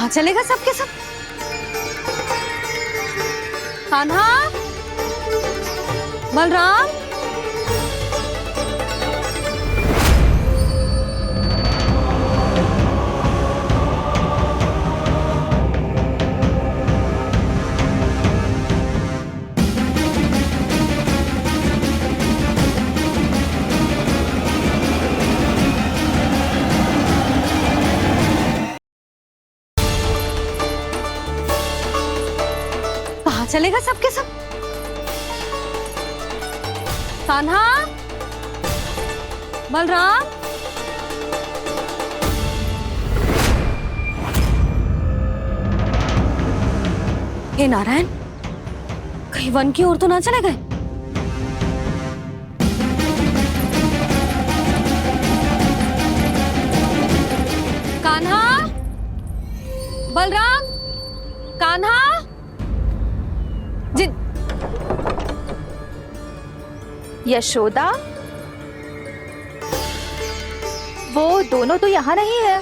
कहाँ चलेगा सबके सब? कान्हा, बलराम, कहाँ चलेगा सबके सब? कान्हा, बलराम, हे नारायण, कहीं वन की ओर तो ना चले गए? कान्हा, बलराम, कान्हा, जिन यशोदा, वो दोनों तो यहाँ नहीं है।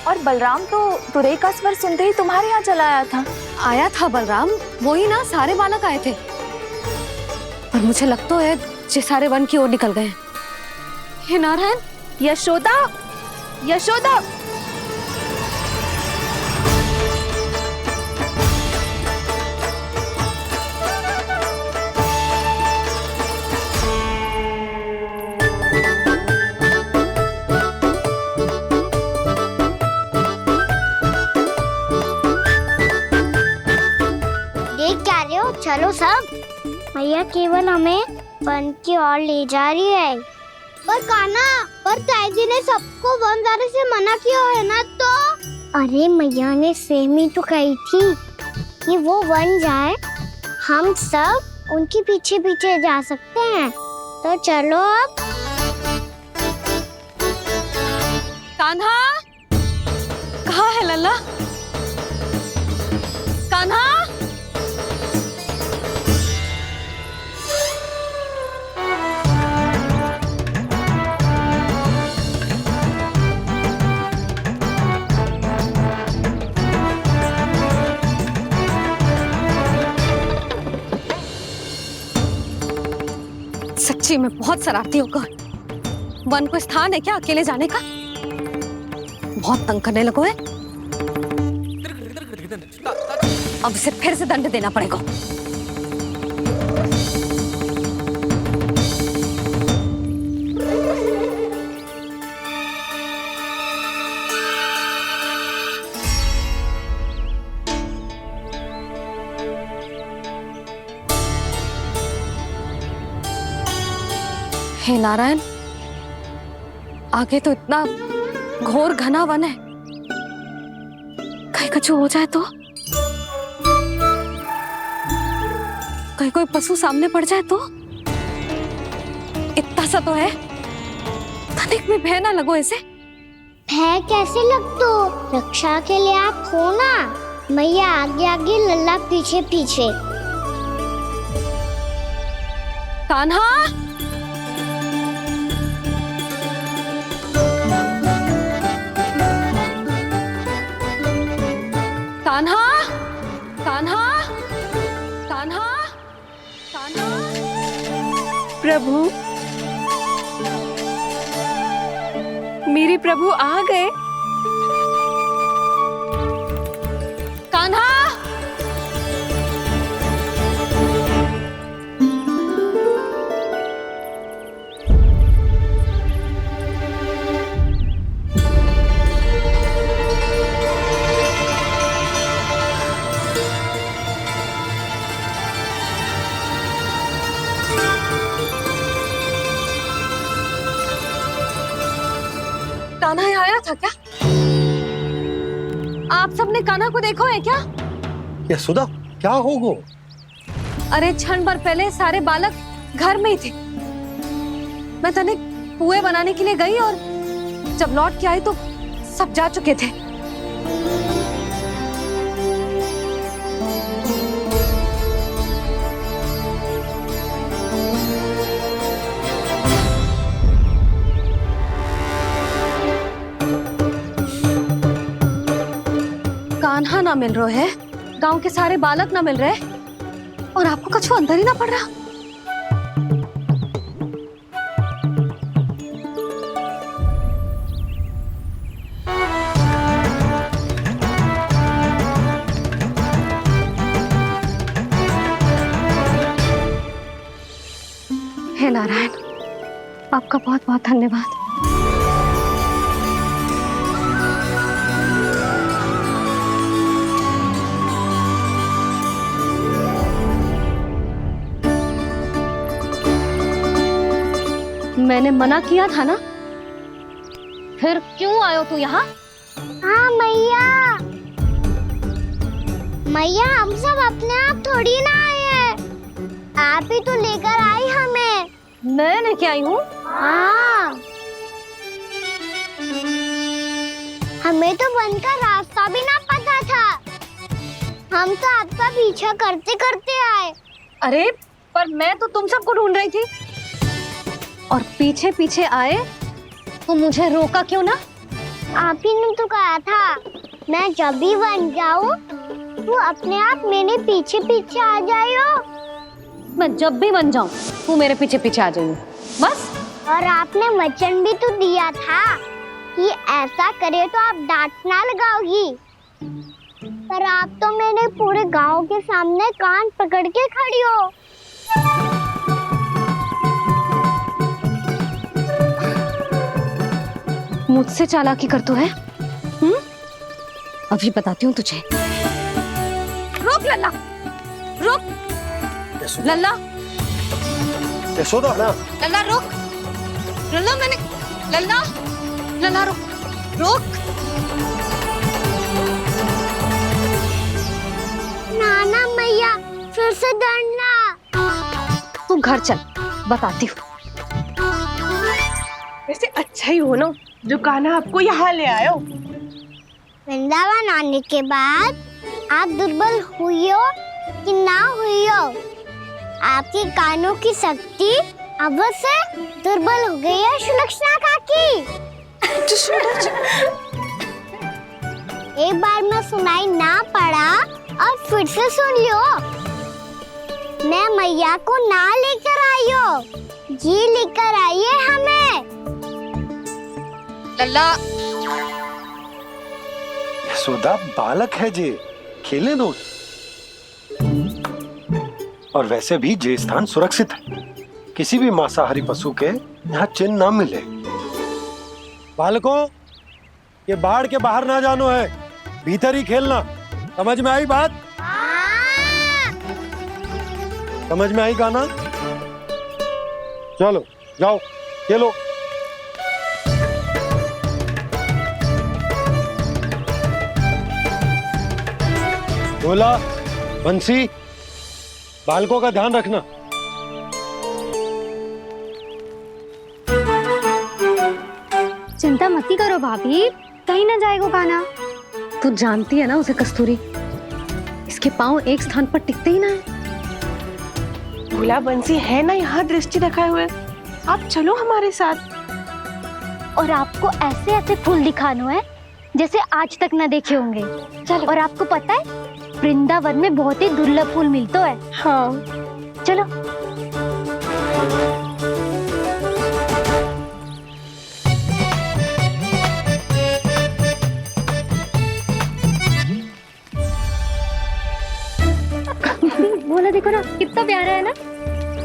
और बलराम तो तुरई का स्वर सुनते ही तुम्हारे यहाँ चला आया था। आया था बलराम, वो ही ना सारे बालक आए थे। पर मुझे लगता है ये सारे वन की ओर निकल गए। हे नारायण, यशोदा, यशोदा, चलो सब, भैया केवल हमें वन की ओर ले जा रही है। पर कान्हा, पर ताईजी ने सबको वन जाने से मना किया है ना तो? अरे मैया ने सेम ही तो कही थी कि वो वन जाए, हम सब उनके पीछे पीछे जा सकते हैं। तो चलो अब। कान्हा, कहाँ है लल्ला? कान्हा, सच्ची में बहुत शरारती होकर। वन को स्थान है क्या अकेले जाने का? बहुत तंग करने लगो है। अब इसे फिर से दंड देना पड़ेगा। हे नारायण, आगे तो इतना घोर घना वन है, कहीं कुछ हो जाए तो? कहीं कोई पशु सामने पड़ जाए तो? इतना सा तो है, तनिक भी भय ना लगो इसे। भय कैसे लग तो? रक्षा के लिए आप हो ना। मैया आगे आगे, लल्ला पीछे पीछे। कान्हा, कान्हा, कान्हा, कान्हा, कान्हा। प्रभु, मेरे प्रभु आ गए। कान्हा, कान्हा यहाँ आया था क्या? आप सबने कान्हा को देखो है क्या? यशोदा, क्या होगो? अरे क्षण भर पहले सारे बालक घर में ही थे। मैं तनिक पुए बनाने के लिए गई और जब लौट के आई तो सब जा चुके थे। कान्हा ना मिल रहा है, गांव के सारे बालक ना मिल रहे, और आपको कछु अंदर ही ना पड़ रहा। हे नारायण, आपका बहुत बहुत धन्यवाद। मैंने मना किया था ना, फिर क्यों आयो तू यहाँ? हाँ मैया, मैया हम सब अपने आप थोड़ी ना आए हैं, आप ही तो लेकर आई हमें। मैं लेके आई हूँ? हाँ, हमें तो वन का रास्ता भी ना पता था, हम तो आपका पीछा करते करते आए। अरे पर मैं तो तुम सबको ढूंढ रही थी, और पीछे पीछे आए तो मुझे रोका क्यों ना? आप ही ने तो कहा था मैं जब भी बन जाऊं तू अपने आप मेरे पीछे पीछे आ जाइयो। मैं जब भी बन जाऊं तू मेरे पीछे पीछे आ जाइयो, बस। और आपने वचन भी तो दिया था कि ऐसा करे तो आप डांट ना लगाओगी, पर आप तो मेरे पूरे गांव के सामने कान पकड़ के खड़ी हो। मुझसे चालाकी कर तू है? अभी बताती हूँ तुझे। रुक लल्ला, रुक लल्ला, यशोदा ना, लल्ला रुक, लल्ला मैंने, लल्ला, लल्ला रुक, रुक। नाना मैया फिर से डरना। तू घर चल, बताती हूँ। वैसे अच्छा ही हो ना जो कान्हा आपको यहाँ ले आयो। वृंदावन आने के बाद आप दुर्बल हुई हो कि ना हुई हो, आपके कानों की शक्ति अब से दुर्बल हो गई है सुलक्षणा काकी। एक बार में सुनाई ना पड़ा और फिर से सुन लियो। मैं मैया को ना लेकर आई हो, जी लेकर आई है हमें। लल्ला, यशोदा बालक है जे, खेले दो। और वैसे भी जे स्थान सुरक्षित है, किसी भी मांसाहारी पशु के यहाँ चिन्ह ना मिले। बालकों, ये बाढ़ के बाहर ना जानो है, भीतर ही खेलना। समझ में आई बात? समझ में आई गाना? चलो जाओ खेलो। बोला बंसी, बालकों का ध्यान रखना। चिंता मती करो भाभी, कहीं ना जाएगा कान्हा। तू जानती है ना उसे कस्तूरी, इसके पांव एक स्थान पर टिकते ही ना है। भोला बंसी है ना यहाँ दृष्टि रखाए हुए, आप चलो हमारे साथ। और आपको ऐसे ऐसे फूल दिखानो है जैसे आज तक न देखे होंगे। चलो। और आपको पता है वृंदावन में बहुत ही दुर्लभ फूल मिलते हैं। हाँ चलो। बोला देखो ना कितना प्यारा है ना।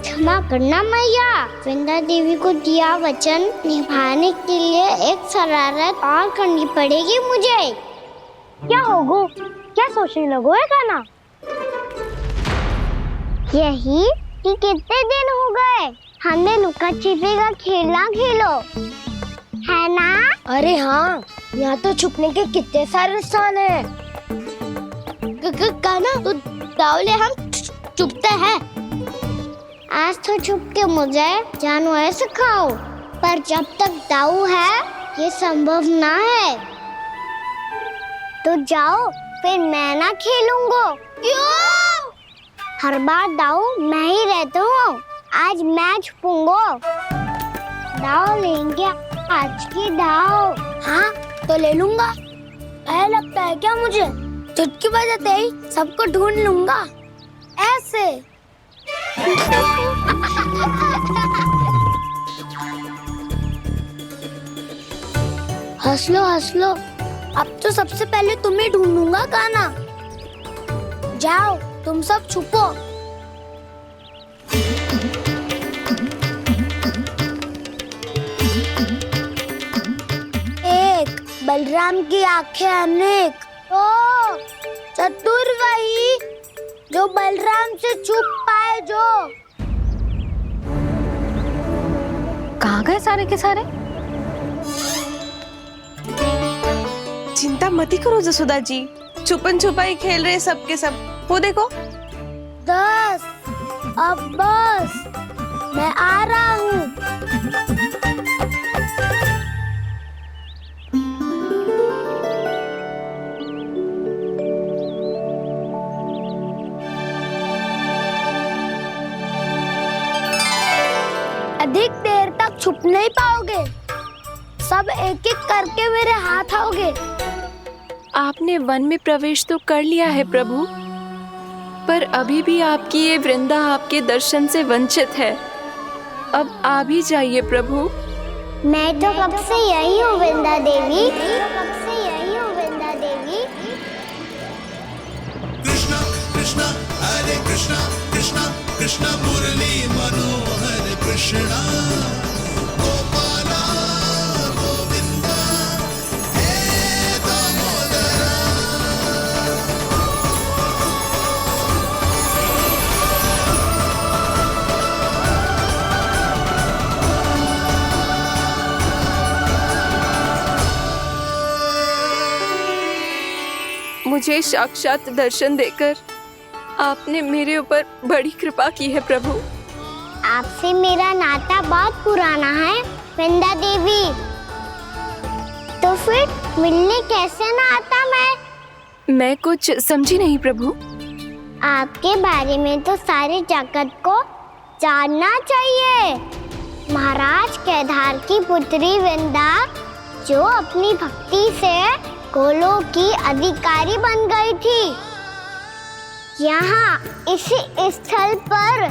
क्षमा करना मैया, वृंदा देवी को दिया वचन निभाने के लिए एक शरारत और करनी पड़ेगी मुझे। क्या होगो? क्या सोचने लगो है कान्हा? यही कि कितने दिन हो गए हमने लुका छिपी का खेलना खेलो, है ना? अरे हाँ, यहाँ तो छुपने के कितने सारे स्थान है। कान्हा तो दावले हम छुपते हैं। आज तो छुप के मुझे जानवर सिखाओ, पर जब तक दाऊ है ये संभव ना है। तो जाओ, फिर मैं ना खेलूंगा। क्यों? हर बार दाऊ मैं ही रहता हूँ, आज मैं छुपूंगा। दाऊ लेंगे आज की दाऊ। हाँ तो ले लूंगा। ऐसा लगता है क्या मुझे? चुटकी बजाते ही सबको ढूंढ लूंगा ऐसे। हंस लो, अब तो सबसे पहले तुम्हें ढूंढूंगा कान्हा। जाओ तुम सब छुपो। एक बलराम की आंखें अनेक, ओ चतुर वही जो बलराम से छुप पाए। जो कहाँ गए सारे के सारे? चिंता मत करो जसोदा जी, छुपन छुपाई खेल रहे सबके सब। वो देखो 10, अब बस, मैं आ रहा हूँ। अधिक देर तक छुप नहीं पाओगे, सब एक एक करके मेरे हाथ आओगे। आपने वन में प्रवेश तो कर लिया है प्रभु, पर अभी भी आपकी ये वृंदा आपके दर्शन से वंचित है। अब आप ही जाइए प्रभु। मैं तो कब से यही हूँ वृंदा देवी। कृष्णा कृष्णा हरे कृष्णा कृष्णा कृष्णा मुरली मनोहर कृष्णा गोपाला गोविंदा हे दामोदरा। मुझे साक्षात दर्शन देकर आपने मेरे ऊपर बड़ी कृपा की है प्रभु। आपसे मेरा नाता बहुत पुराना है वृंदा देवी, तो फिर मिलने कैसे ना आता मैं कुछ समझी नहीं प्रभु। आपके बारे में तो सारे जगत को जानना चाहिए। महाराज केदार की पुत्री वृंदा जो अपनी भक्ति से गोलों की अधिकारी बन गई थी, यहाँ इसी स्थल पर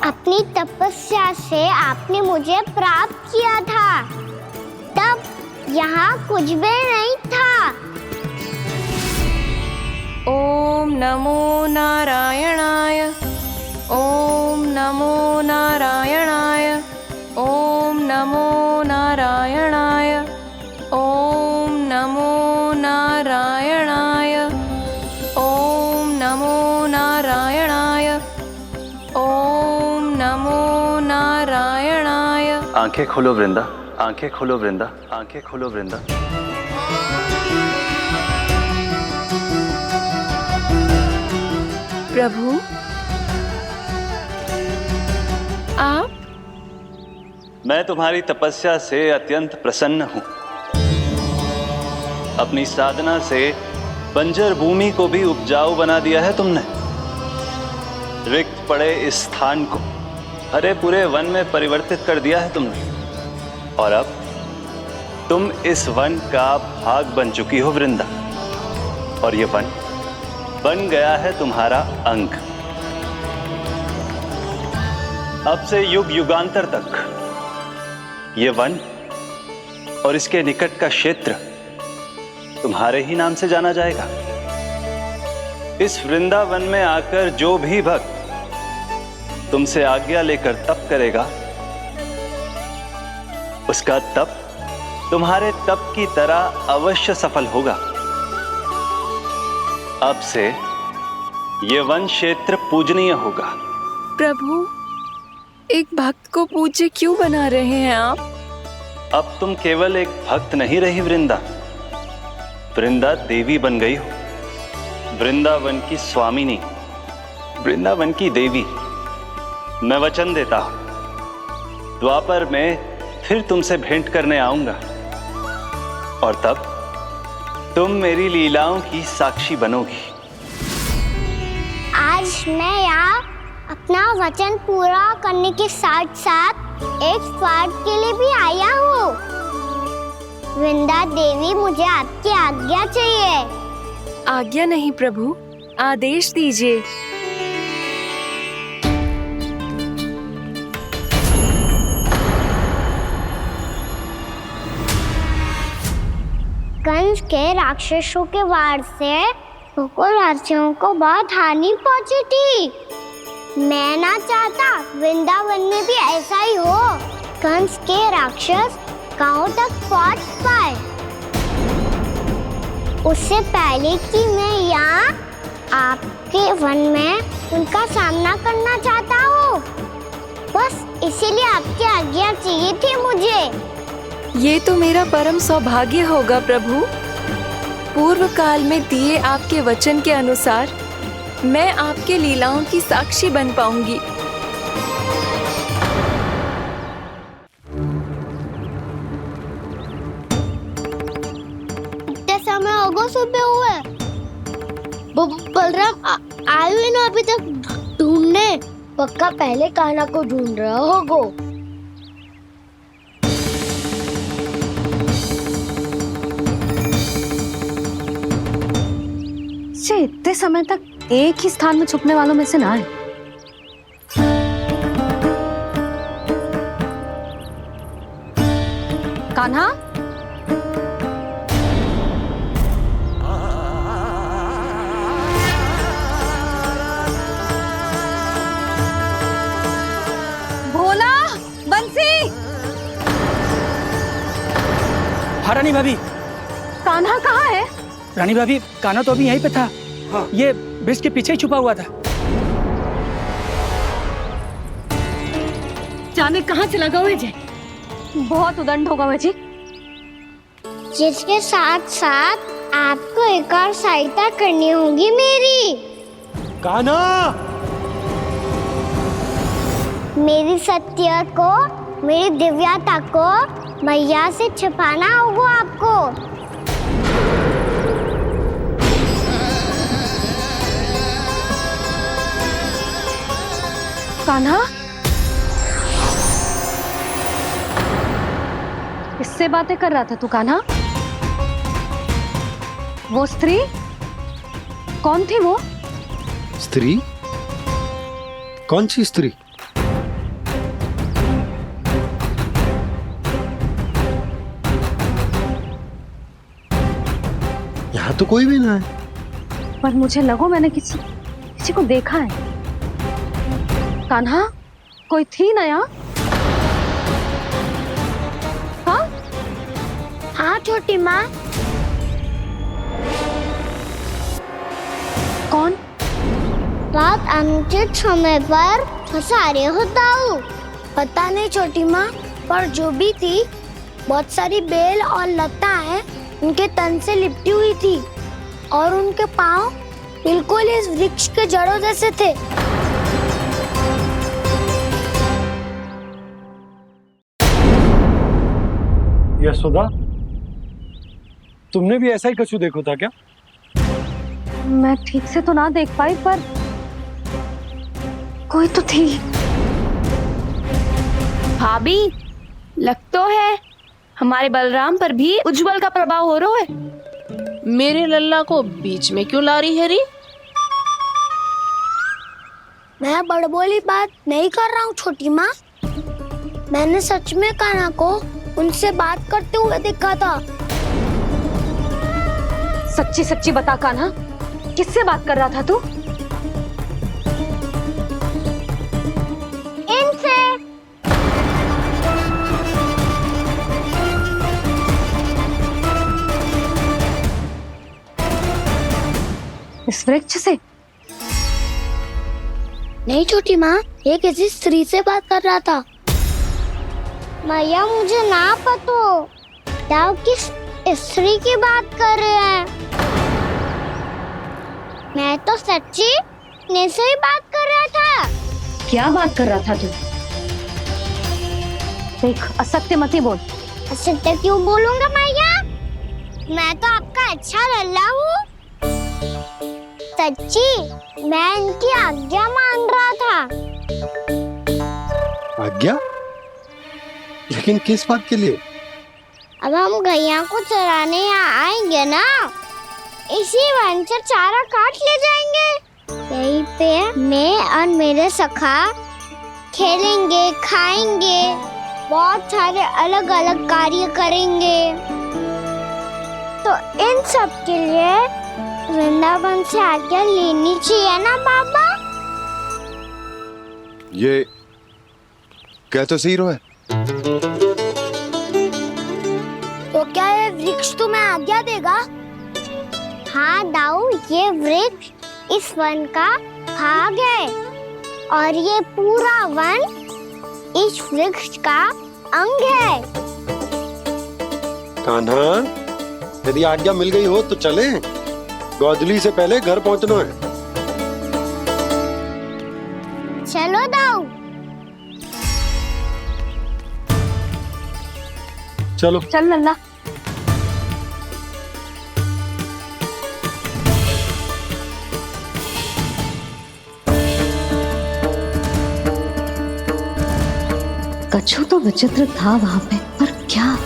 अपनी तपस्या से आपने मुझे प्राप्त किया था। तब यहाँ कुछ भी नहीं था। ओम नमो नारायणाय, ओम नमो नारायणाय, ओम नमो नारायणाय, ओम नमो नारायणाय, ओम नमो नारायणाय, ओम नमो नारायणाय। आंखें खोलो वृंदा, आंखें खोलो वृंदा, आंखें खोलो वृंदा। प्रभु आप? मैं तुम्हारी तपस्या से अत्यंत प्रसन्न हूं। अपनी साधना से बंजर भूमि को भी उपजाऊ बना दिया है तुमने। रिक्त पड़े इस स्थान को हरे पूरे वन में परिवर्तित कर दिया है तुमने। और अब तुम इस वन का भाग बन चुकी हो वृंदा, और ये वन बन गया है तुम्हारा अंग। अब से युग युगांतर तक ये वन और इसके निकट का क्षेत्र तुम्हारे ही नाम से जाना जाएगा। इस वृंदावन में आकर जो भी भक्त तुमसे आज्ञा लेकर तप करेगा, उसका तप तुम्हारे तप की तरह अवश्य सफल होगा। अब से ये वन क्षेत्र पूजनीय होगा। प्रभु एक भक्त को पूज्य क्यों बना रहे हैं आप? अब तुम केवल एक भक्त नहीं रही वृंदा, वृंदा देवी बन गई हो। वृंदावन की स्वामिनी, वृंदावन की देवी। मैं वचन देता हूं, द्वापर में फिर तुमसे भेंट करने आऊंगा, और तब तुम मेरी लीलाओं की साक्षी बनोगी। आज मैं यहाँ अपना वचन पूरा करने के साथ साथ एक स्वार्थ के लिए भी आया हूँ। वृंदा देवी, मुझे आपकी आज्ञा चाहिए। आज्ञा नहीं प्रभु, आदेश दीजिए। कंस के राक्षसों के वार से गोकुलवासियों को बहुत हानि पहुंची थी। मैं ना चाहता वृंदावन में भी ऐसा ही हो। कंस के राक्षस गांव तक पहुंच पाए, उससे पहले कि मैं यहाँ आपके वन में उनका सामना करना चाहता हूँ। बस इसीलिए आपकी आज्ञा चाहिए थी मुझे। ये तो मेरा परम सौभाग्य होगा प्रभु। पूर्व काल में दिए आपके वचन के अनुसार मैं आपके लीलाओं की साक्षी बन पाऊंगी। इतने समय होगा सुबह हुए, बलराम आए हुए ना अभी तक ढूंढने। पक्का पहले कान्हा को ढूंढ रहा होगा। इतने समय तक एक ही स्थान में छुपने वालों में से ना है। कान्हा, भोला, बंसी। हाँ रानी भाभी। कान्हा कहाँ है? रानी भाभी, कान्हा तो अभी यहीं पे था। हाँ। ये ब्रिज के पीछे ही छुपा हुआ था। जाने कहाँ से लगा हुआ है। बहुत उदंड होगा जी। जिसके साथ साथ आपको एक और सहायता करनी होगी मेरी। कान्हा, मेरी सत्य को, मेरी दिव्यता को मैया से छिपाना होगा आपको। कान्हा, इससे बातें कर रहा था तू कान्हा? वो स्त्री कौन थी? वो स्त्री? कौन सी स्त्री? यहाँ तो कोई भी ना है। पर मुझे लगो मैंने किसी को देखा है। कान्हा, कोई थी ना यहाँ? हाँ? हाँ छोटी माँ। कौन? रात अनुचित समय पर फंसारे होता हूँ। पता नहीं छोटी माँ, पर जो भी थी बहुत सारी बेल और लता है उनके तन से लिपटी हुई थी और उनके पाँव बिल्कुल इस वृक्ष के जड़ों जैसे थे। यशोदा, तुमने भी ऐसा ही कछु देखो था क्या? मैं ठीक से तो ना देख पाई, पर कोई तो थी। भाभी, लग तो है हमारे बलराम पर भी उज्जवल का प्रभाव हो रहा है। मेरे लल्ला को बीच में क्यों ला रही है री? मैं बड़बोली बात नहीं कर रहा हूँ छोटी माँ। मैंने सच में कान्हा को उनसे बात करते हुए देखा था। सच्ची सच्ची बता कान्हा, किससे बात कर रहा था तू? इनसे। इस वृक्ष से? नहीं छोटी माँ, ये किसी स्त्री से बात कर रहा था। मैया मुझे ना पता आप किस स्त्री की बात कर रहे हैं। मैं तो सच्ची ने से ही बात कर रहा था। क्या बात कर रहा था तू? देख, असत्य मत ही बोल। असत्य क्यों बोलूंगा मैया? मैं तो आपका अच्छा लल्ला हूँ। सच्ची मैं इनकी आज्ञा मान रहा था। आज्ञा? लेकिन किस बात के लिए? अब हम गैया को चराने यहाँ आएंगे ना, इसी वन से चारा काट ले जाएंगे। यहीं पे मैं और मेरे सखा खेलेंगे, खाएंगे, बहुत सारे अलग अलग कार्य करेंगे। तो इन सब के लिए वृंदावन से आज्ञा लेनी चाहिए ना बाबा? ये कह तो सही रहा है। तो क्या ये वृक्ष तुम्हें आज्ञा देगा? हाँ दाऊ, ये वृक्ष इस वन का भाग है और ये पूरा वन इस वृक्ष का अंग है। कान्हा, यदि आज्ञा मिल गई हो तो चले। गोधूली से पहले घर पहुंचना है। चलो दाऊ। चलो। चल लल्ला। कछु तो विचित्र था वहां पे, पर क्या?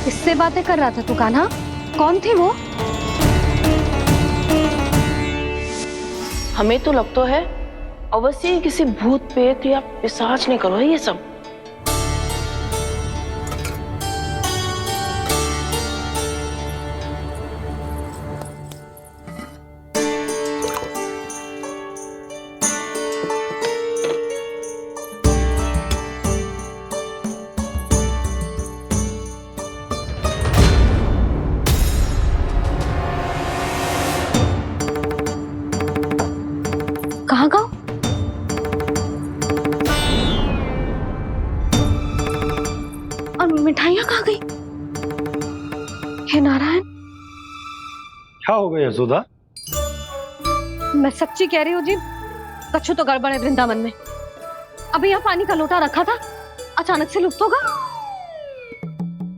किससे बातें कर रहा था तू कान्हा? कौन थी वो? हमें तो लगता है अवश्य ही किसी भूत प्रेत या पिशाच ने करो है ये सब। कहाँ गो? और मिठाइयाँ कहाँ गई? हे नारायण! क्या हो गया यशोदा? मैं सच्ची कह रही हूँ जी, कछु तो गड़बड़ है वृंदावन में। अभी यहाँ पानी का लोटा रखा था, अचानक से लुप्त होगा।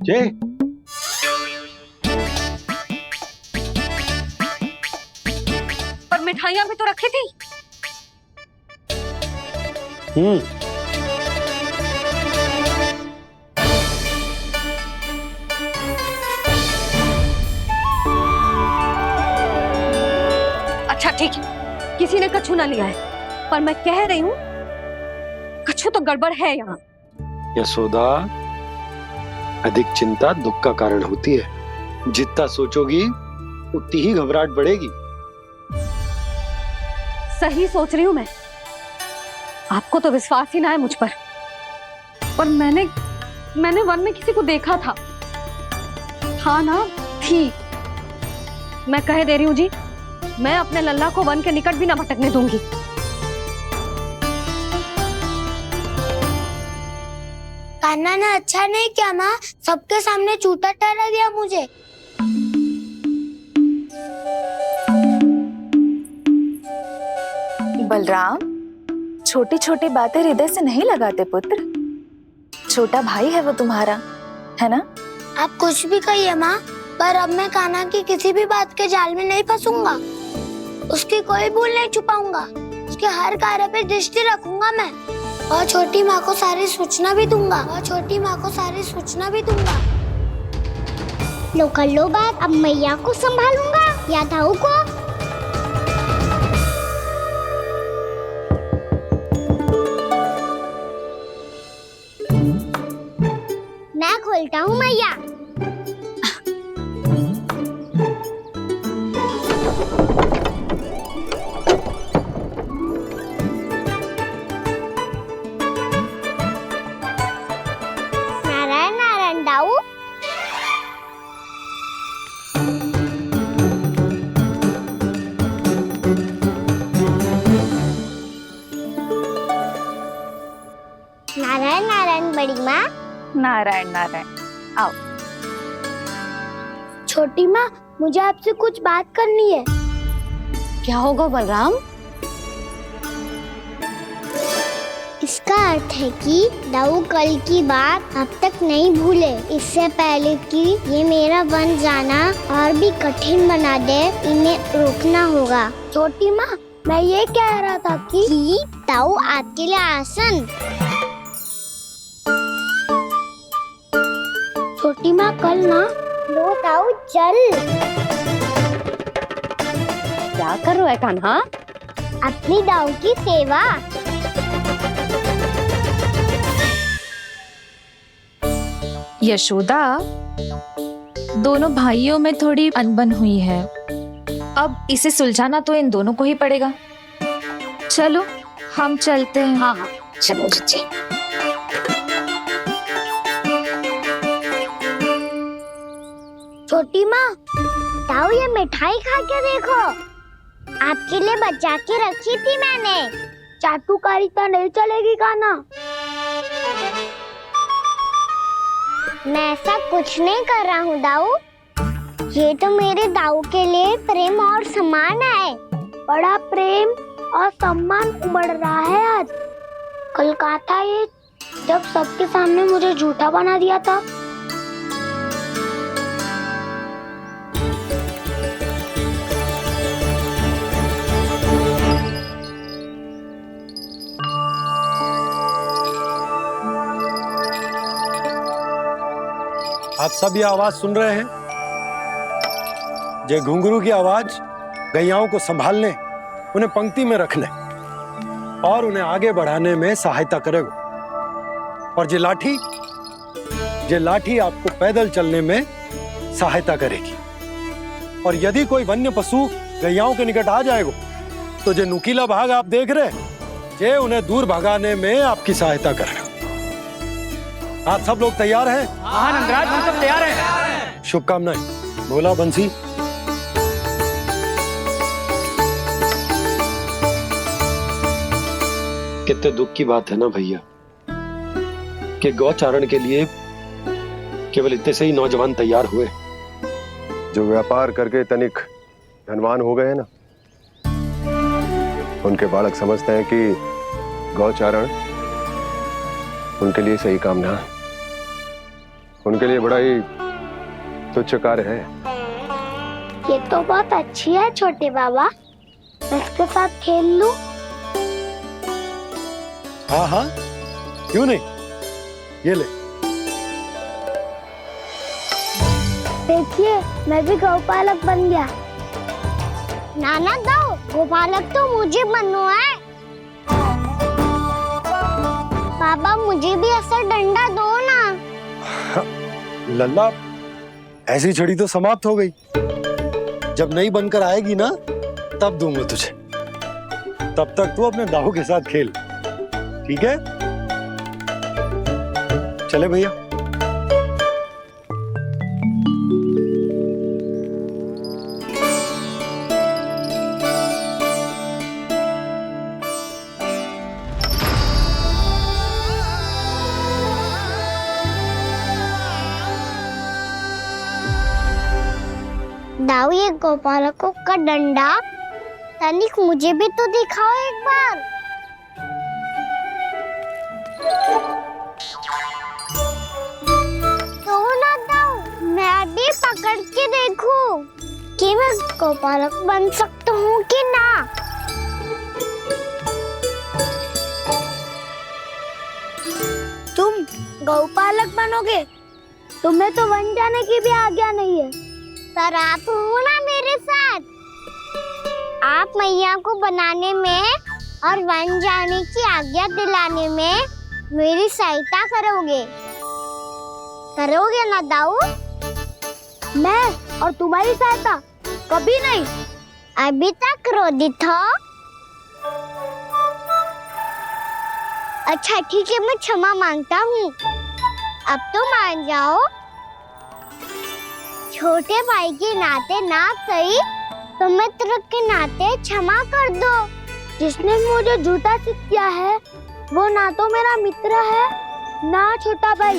जय, पर मिठाइयाँ भी तो रखी थी। अच्छा ठीक है, किसी ने कछु ना लिया है, पर मैं कह रही हूँ कछु तो गड़बड़ है यहाँ। यशोदा, अधिक चिंता दुख का कारण होती है। जितना सोचोगी उतनी ही घबराहट बढ़ेगी। सही सोच रही हूँ मैं। आपको तो विश्वास ही ना है मुझ पर मैंने वन में किसी को देखा था। हाँ ना, थी। मैं कह दे रही हूँ जी, मैं अपने लल्ला को वन के निकट भी ना भटकने दूंगी। कान्हा ने अच्छा नहीं किया माँ, सबके सामने चूता ठहरा दिया मुझे। बलराम, छोटी छोटी बातें हृदय से नहीं लगाते पुत्र। छोटा भाई है वो तुम्हारा, है ना? आप कुछ भी कहिए माँ, पर अब मैं कान्हा की किसी भी बात के जाल में नहीं फंसूंगा। उसकी कोई भूल नहीं छुपाऊंगा। उसके हर कार्य पे दृष्टि रखूंगा मैं, और छोटी माँ को सारी सूचना भी दूंगा। लो कर लो बात, अब मैया को संभालूंगा या दाऊ को। मैं खोलता हूँ मैया। नारायण नारायण दाऊ। नारायण नारायण बड़ी माँ। नारायण नारायण, आओ। छोटी माँ, मुझे आपसे कुछ बात करनी है। क्या होगा बलराम? इसका अर्थ है कि दाऊ कल की बात अब तक नहीं भूले। इससे पहले कि ये मेरा वन जाना और भी कठिन बना दे, इन्हें रोकना होगा। छोटी माँ, मैं ये कह रहा था कि दाऊ आपके लिए आसन। छोटी माँ कल ना लो दाऊ चल। क्या कर रहा है कान्हा? अपनी दाऊ की सेवा। यशोदा, दोनों भाइयों में थोड़ी अनबन हुई है। अब इसे सुलझाना तो इन दोनों को ही पड़ेगा। चलो हम चलते हैं। हाँ हाँ चलो जीजी। छोटी माँ, दाऊ ये मिठाई खा के देखो, आपके लिए बचा के रखी थी मैंने। चाटुकारिता नहीं चलेगी कान्हा। मैं ऐसा कुछ नहीं कर रहा हूँ दाऊ। ये तो मेरे दाऊ के लिए प्रेम और सम्मान है। बड़ा प्रेम और सम्मान उमड़ रहा है आज। कल कहा था ये, जब सबके सामने मुझे झूठा बना दिया था। आप सब ये आवाज सुन रहे हैं? ये घुंघरू की आवाज गैयाओं को संभालने, उन्हें पंक्ति में रखने और उन्हें आगे बढ़ाने में सहायता करेगा। और ये लाठी आपको पैदल चलने में सहायता करेगी। और यदि कोई वन्य पशु गैयाओं के निकट आ जाएगा तो जो नुकीला भाग आप देख रहे हैं, ये उन्हें दूर भगाने में आपकी सहायता करेगा। आप सब लोग तैयार हैं? हाँ नंदराज, हम सब तैयार हैं। शुभकामनाएं। बोला बंसी। कितने दुख की बात है ना भैया कि गौचारण के लिए केवल इतने से ही नौजवान तैयार हुए जो व्यापार करके तनिक धनवान हो गए ना, उनके बालक समझते हैं कि गौचारण उनके लिए सही काम ना है। उनके लिए बड़ा ही तुच्छ कार्य है। ये तो बहुत अच्छी है छोटे बाबा, मैं इसके साथ खेल लूं? हाँ हाँ, क्यों नहीं, ये ले। देखिए, मैं भी गौपालक बन गया। नाना दाऊ, गौपालक तो मुझे बनना है। बाबा मुझे भी ऐसा डंडा दो ना। लल्ला, ऐसी छड़ी तो समाप्त हो गई। जब नई बनकर आएगी ना, तब दूंगा तुझे। तब तक तू अपने दाऊ के साथ खेल, ठीक है? चले भैया। दाऊ, ये गोपालकों का डंडा तनिक मुझे भी तो दिखाओ एक बार। तो ना दाऊ, मैं भी पकड़ के देखूं कि मैं गोपालक बन सकता हूँ कि ना। तुम गौपालक बनोगे? तुम्हें तो वन जाने की भी आज्ञा नहीं है। पर आप हो ना मेरे साथ। आप मैया को बनाने में और वन जाने की आज्ञा दिलाने में मेरी सहायता करोगे ना दाऊ? मैं और तुम्हारी सहायता कभी नहीं। अभी तक क्रोधित हो? अच्छा ठीक है, मैं क्षमा मांगता हूँ। अब तो मान जाओ। छोटे भाई के नाते ना सही तो मित्र के नाते क्षमा कर दो। जिसने मुझे झूठा सिद्ध किया है वो ना तो मेरा मित्र है ना छोटा भाई।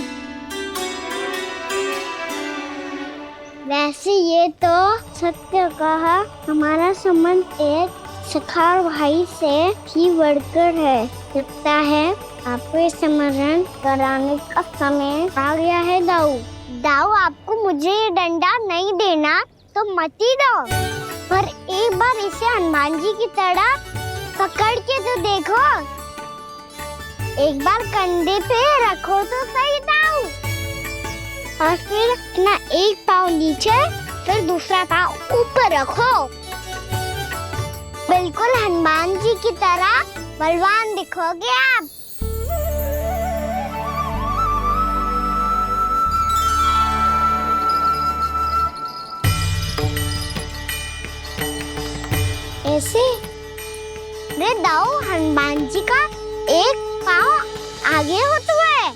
वैसे ये तो सत्य कहा, हमारा संबंध एक सखा भाई से भी बढ़कर है। लगता है आपको ये स्मरण कराने का समय आ गया है दाऊ। दाऊ, आपको मुझे ये डंडा नहीं देना तो मत ही दो, पर एक बार इसे हनुमान जी की तरह पकड़ के तो देखो। एक बार कंधे पे रखो तो सही दाऊ, और फिर अपना एक पाँव नीचे फिर दूसरा पाँव ऊपर रखो। बिल्कुल हनुमान जी की तरह बलवान दिखोगे आप। ऐसे रे दाऊ, हनुमान जी का एक पाँव आगे होता है।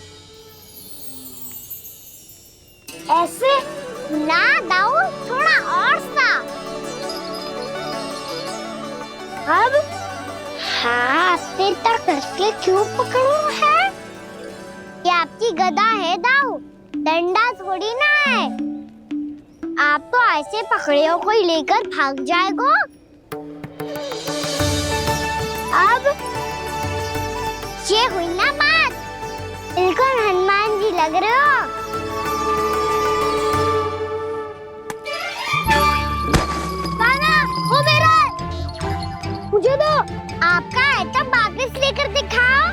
ऐसे ना दाऊ, थोड़ा और सा। अब हाथ पे तक करके क्यों पकड़ू है? ये आपकी गदा है दाऊ, डंडा थोड़ी ना है। आप तो ऐसे पकड़े हो कोई लेकर भाग जाएगा। अब ये हुई ना बात, बिल्कुल हनुमान जी लग रहे हो। कान्हा, वो मेरा है। मुझे दो। आपका है तो वापस लेकर दिखाओ।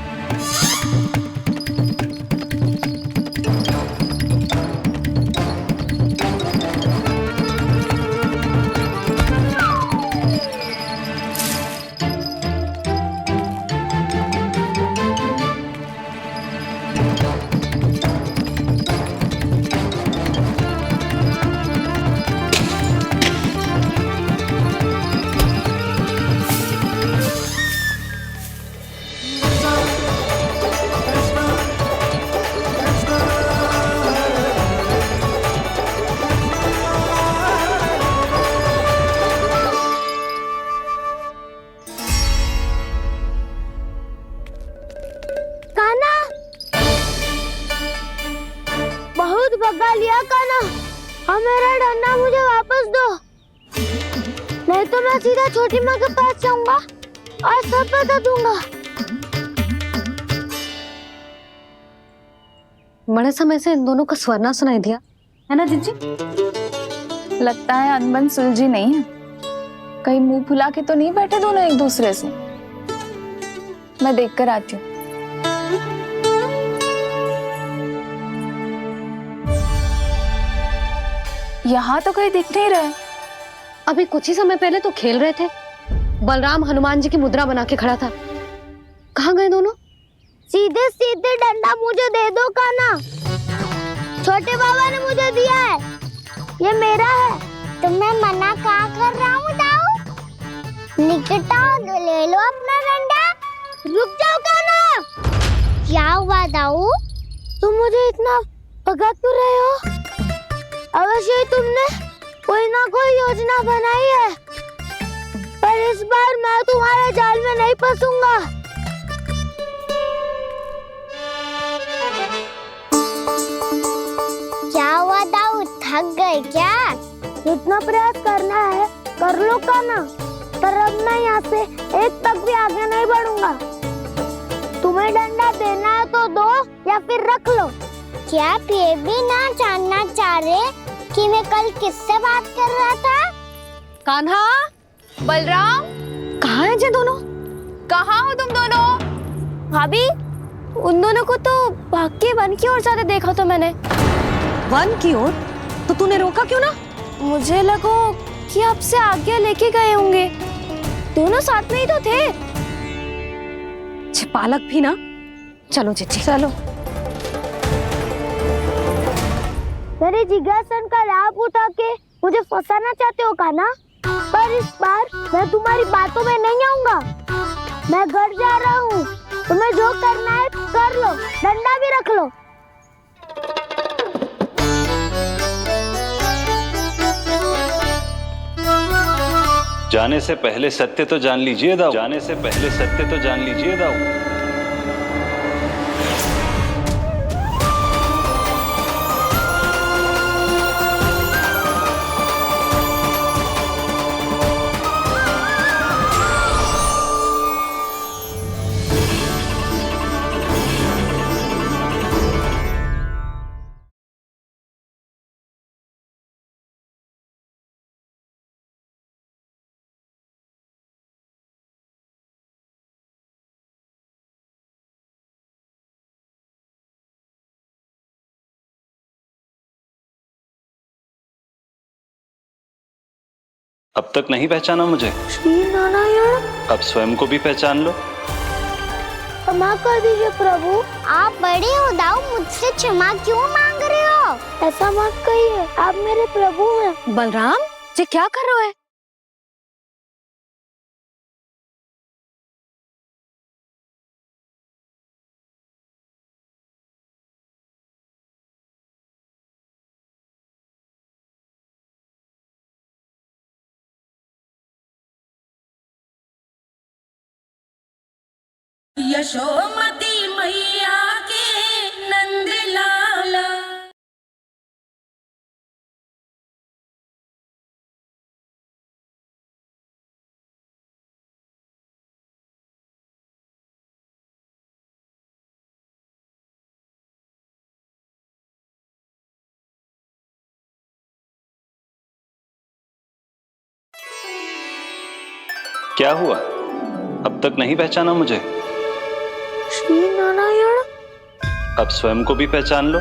बहुत भगा लिया कान्हा, अब मेरा डंडा मुझे वापस दो, नहीं तो मैं सीधा छोटी माँ के पास जाऊंगा और सब बता दूंगा। बड़े समय से इन दोनों का स्वर ना सुनाई दिया, है ना जीजी? लगता है अनबन सुलझी नहीं है। कहीं मुंह फुला के तो नहीं बैठे दोनों एक दूसरे से। मैं देख कर आती हूँ। यहाँ तो कहीं दिख नहीं रहे। अभी कुछ ही समय पहले तो खेल रहे थे। बलराम हनुमान जी की मुद्रा बना के खड़ा था। कहाँ गए दोनों? सीधे सीधे डंडा मुझे दे दो कान्हा, छोटे बाबा ने मुझे दिया है, ये मेरा है। तो मैं मना कहाँ कर रहा हूँ दाऊ? निकट आओ, ले लो अपना डंडा। रुक जाओ कान्हा। क्या हुआ दाऊ? तुम मुझे इतना भगा क्यों रहे हो? अवश्य ही तुमने कोई ना कोई योजना बनाई है, पर इस बार मैं तुम्हारे जाल में नहीं फंसूंगा। क्या हुआ दाऊ, थक गए क्या? जितना प्रयास करना है कर लो कान्हा, पर अब मैं यहाँ से एक तक भी आगे नहीं बढ़ूंगा। तुम्हें डंडा देना है तो दो या फिर रख लो। क्या आप ये भी ना जानना चाह रहे कि मैं कल किससे बात कर रहा था? कान्हा, बलराम, कहाँ हैं ये दोनों? कहाँ हो तुम दोनों? भाभी, उन दोनों को तो भाग के वन की ओर जाते देखा तो मैंने। वन की ओर? तो तूने रोका क्यों ना? मुझे लगा कि आपसे आगे लेके गए होंगे। दोनों साथ में ही तो थे। पालक भी ना। चलो जीजी, चलो। मेरे जिज्ञासन का लाभ उठा के मुझे फंसाना चाहते हो कान्हा, पर इस बार मैं तुम्हारी बातों में नहीं आऊंगा। मैं घर जा रहा हूँ, तुम्हें जो करना है कर लो, डंडा भी रख लो। जाने से पहले सत्य तो जान लीजिए दाऊ। जाने से पहले सत्य तो जान लीजिए दाऊ। अब तक नहीं पहचाना मुझे? श्री नारायण। अब स्वयं को भी पहचान लो। क्षमा कर दीजिए प्रभु, आप बड़े हो दाऊ, मुझसे क्षमा क्यों मांग रहे हो? ऐसा मत कहिए, आप मेरे प्रभु हैं। बलराम, ये क्या कर रहे हो? यशोमती मैया के नंद लाला। क्या हुआ? अब तक नहीं पहचाना मुझे? श्री नारायण। अब स्वयं को भी पहचान लो।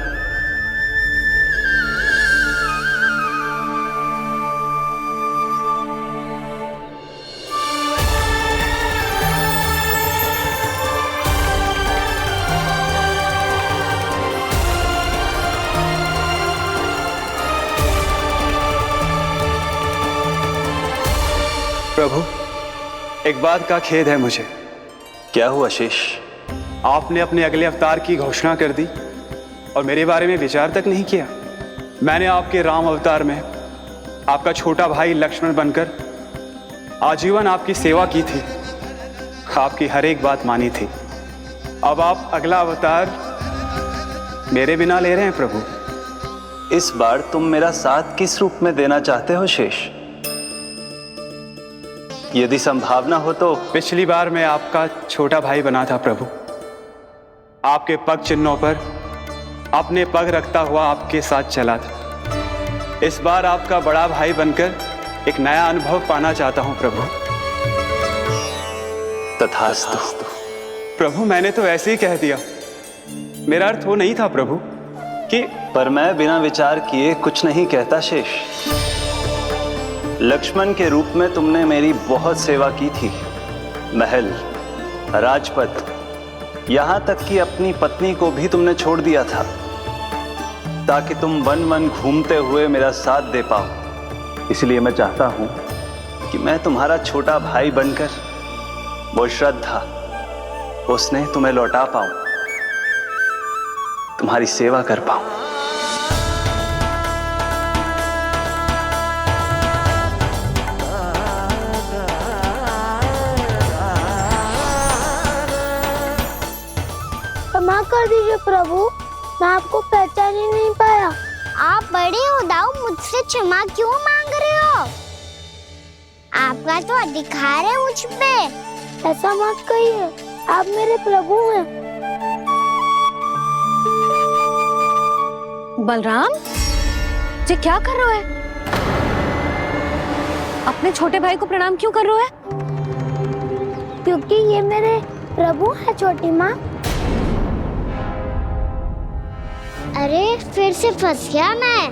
प्रभु, एक बात का खेद है मुझे। क्या हुआ शेष? आपने अपने अगले अवतार की घोषणा कर दी और मेरे बारे में विचार तक नहीं किया। मैंने आपके राम अवतार में आपका छोटा भाई लक्ष्मण बनकर आजीवन आपकी सेवा की थी, आपकी हर एक बात मानी थी। अब आप अगला अवतार मेरे बिना ले रहे हैं प्रभु। इस बार तुम मेरा साथ किस रूप में देना चाहते हो शेष? यदि संभावना हो तो। पिछली बार मैं आपका छोटा भाई बना था प्रभु, आपके पग चिन्हों पर अपने पग रखता हुआ आपके साथ चला था। इस बार आपका बड़ा भाई बनकर एक नया अनुभव पाना चाहता हूं प्रभु। तथास्तु। प्रभु, मैंने तो ऐसे ही कह दिया, मेरा अर्थ वो नहीं था प्रभु कि। पर मैं बिना विचार किए कुछ नहीं कहता शेष। लक्ष्मण के रूप में तुमने मेरी बहुत सेवा की थी। महल, राजपथ, यहां तक कि अपनी पत्नी को भी तुमने छोड़ दिया था ताकि तुम वन वन घूमते हुए मेरा साथ दे पाओ। इसलिए मैं चाहता हूं कि मैं तुम्हारा छोटा भाई बनकर वो श्रद्धा, वो स्नेह तुम्हें लौटा पाऊं, तुम्हारी सेवा कर पाऊं। क्षमा कर दीजिए प्रभु, मैं आपको पहचान ही नहीं पाया। आप बड़े हो दाऊ, मुझसे क्षमा क्यों मांग रहे हो? आपका तो अधिकार है मुझ पे। ऐसा मत कहिए, आप मेरे प्रभु हैं। बलराम, ये क्या कर रहे हो? अपने छोटे भाई को प्रणाम क्यों कर रहे हो? क्योंकि ये मेरे प्रभु है छोटी माँ। अरे फिर से फंस गया मैं।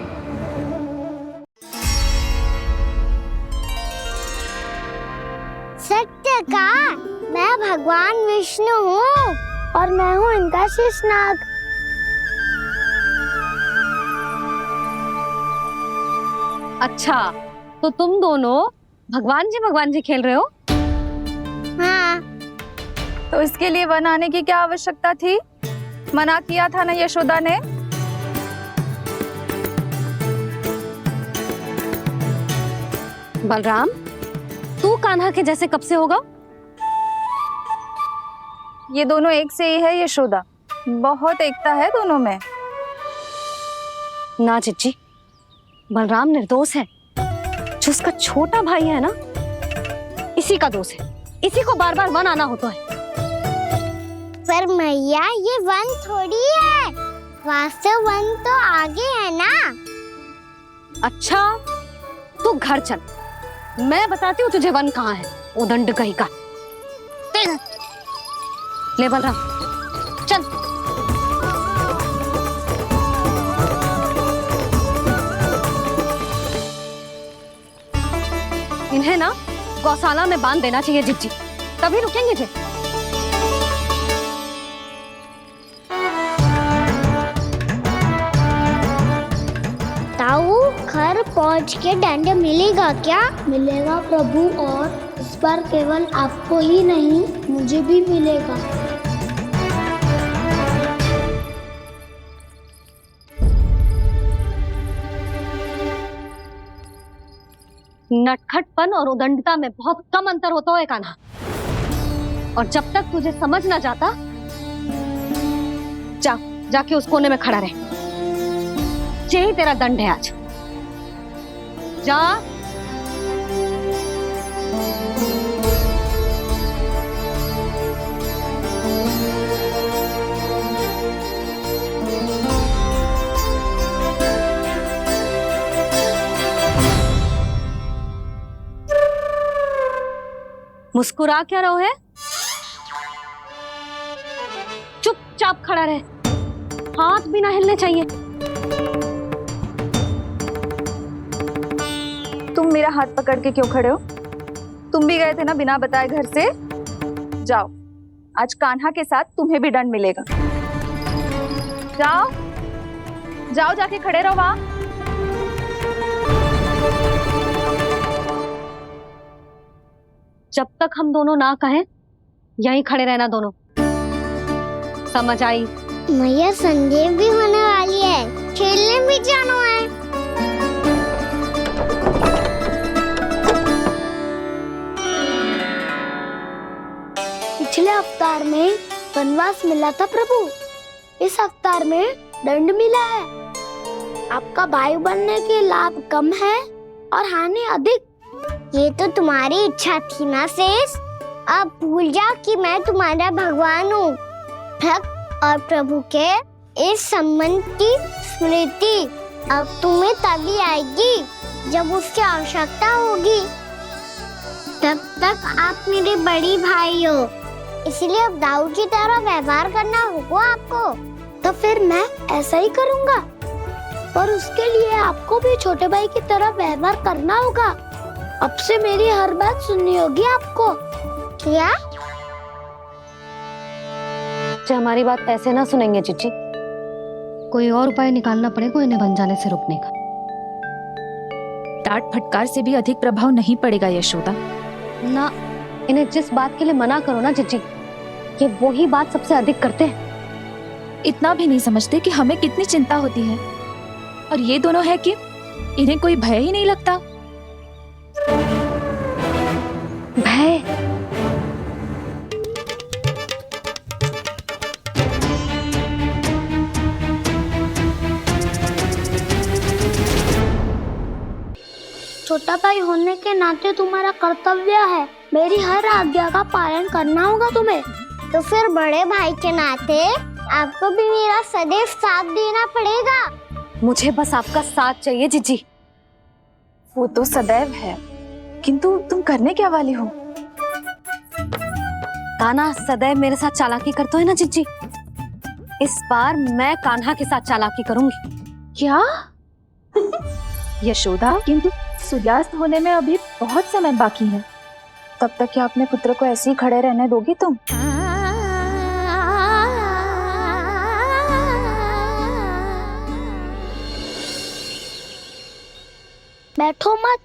सत्य का, मैं भगवान विष्णु हूँ और मैं हूँ इनका शेषनाग। अच्छा, तो तुम दोनों भगवान जी खेल रहे हो? हाँ। तो इसके लिए वन आने की क्या आवश्यकता थी? मना किया था ना यशोदा ने? बलराम, तू कान्हा के जैसे कब से होगा? ये दोनों एक से ही है यशोदा, बहुत एकता है दोनों में। ना चिच्ची, बलराम निर्दोष है। जो उसका छोटा भाई है ना, इसी का दोष है। इसी को बार बार वन आना होता है। पर मैया, ये वन थोड़ी है, वास्तव वन तो आगे है ना। अच्छा, तू घर चल, मैं बताती हूँ तुझे वन कहाँ है। उदंड कहीं का। ले बलराम, चल। इन इन्हें ना गौशाला में बांध देना चाहिए जिज्जी, तभी रुकेंगे जी। ताऊ, घर पहुंच के दंड मिलेगा क्या? मिलेगा प्रभु, और इस बार केवल आपको ही नहीं मुझे भी मिलेगा। नटखटपन और उदंडता में बहुत कम अंतर होता है कान्हा, और जब तक तुझे समझ ना जाता, जाके उस कोने में खड़ा रहे। यही तेरा दंड है आज। जा। मुस्कुरा क्या रहो है? चुपचाप खड़ा रहे, हाथ भी ना हिलने चाहिए। तुम मेरा हाथ पकड़ के क्यों खड़े हो? तुम भी गए थे ना बिना बताए घर से। जाओ, आज कान्हा के साथ तुम्हें भी दंड मिलेगा। जाओ जाओ, जाके खड़े रहो वहां। जब तक हम दोनों ना कहें, यहीं खड़े रहना दोनों। समझ आई? मैया, संडे भी होने वाली है, खेलने भी जाना है। पिछले अवतार में वनवास मिला था प्रभु, इस अवतार में दंड मिला है। आपका भाई बनने के लाभ कम है और हानि अधिक। ये तो तुम्हारी इच्छा थी ना शेष, अब भूल जा कि मैं तुम्हारा भगवान हूँ। भक्त और प्रभु के इस संबंध की स्मृति अब तुम्हें तभी आएगी जब उसकी आवश्यकता होगी। तब तक आप मेरे बड़ी भाई हो, इसलिए अब दाऊ की तरह व्यवहार करना होगा आपको। तो फिर मैं ऐसा ही करूँगा, पर उसके लिए आपको भी छोटे भाई की तरह व्यवहार करना होगा। अब से मेरी हर बात सुननी होगी आपको। क्या? जो हमारी बात ऐसे ना सुनेंगे चिच्ची, कोई और उपाय निकालना पड़ेगा इन्हें बन जाने से रुकने का। डांट फटकार से भी अधिक प्रभाव नहीं पड़ेगा यशोदा। ना, इन्हें जिस बात के लिए मना करो ना चिच्ची, ये वही बात सबसे अधिक करते हैं। इतना भी नहीं समझते कि हमें कितनी चिंता होती है, और ये दोनों है कि इन्हें कोई भय ही नहीं लगता। भय? छोटा भाई होने के नाते तुम्हारा कर्तव्य है, मेरी हर आज्ञा का पालन करना होगा तुम्हें। तो फिर बड़े भाई के नाते आपको भी मेरा सदैव साथ देना पड़ेगा। मुझे बस आपका साथ चाहिए जिज्जी। वो तो सदैव है, किंतु तुम करने क्या वाली हो? कान्हा सदैव मेरे साथ चालाकी करते है ना जिज्जी, इस बार मैं कान्हा के साथ चालाकी करूंगी। क्या? यशोदा, किंतु सूर्यास्त होने में अभी बहुत समय बाकी है, तब तक क्या अपने पुत्र को ऐसे ही खड़े रहने दोगी तुम? बैठो मत,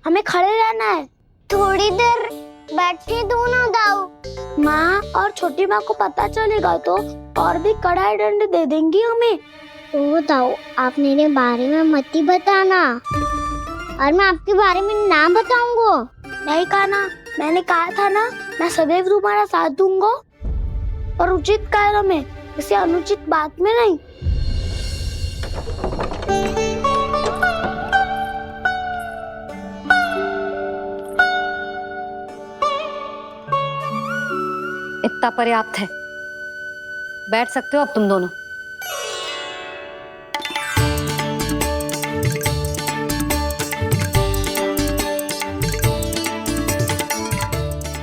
हमें खड़े रहना है। थोड़ी देर बैठे दो ना दाऊ। माँ और छोटी माँ को पता चलेगा तो और भी कड़ा दंड दे देंगी हमें। तो दाऊ, आप मेरे बारे में मत ही बताना, और मैं आपके बारे में ना बताऊंगा। नहीं कान्हा, मैंने कहा था ना, मैं सदैव तुम्हारा साथ दूंगा, और उचित कार्य में, किसी अनुचित बात में नहीं। इतना पर्याप्त है, बैठ सकते हो अब तुम दोनों।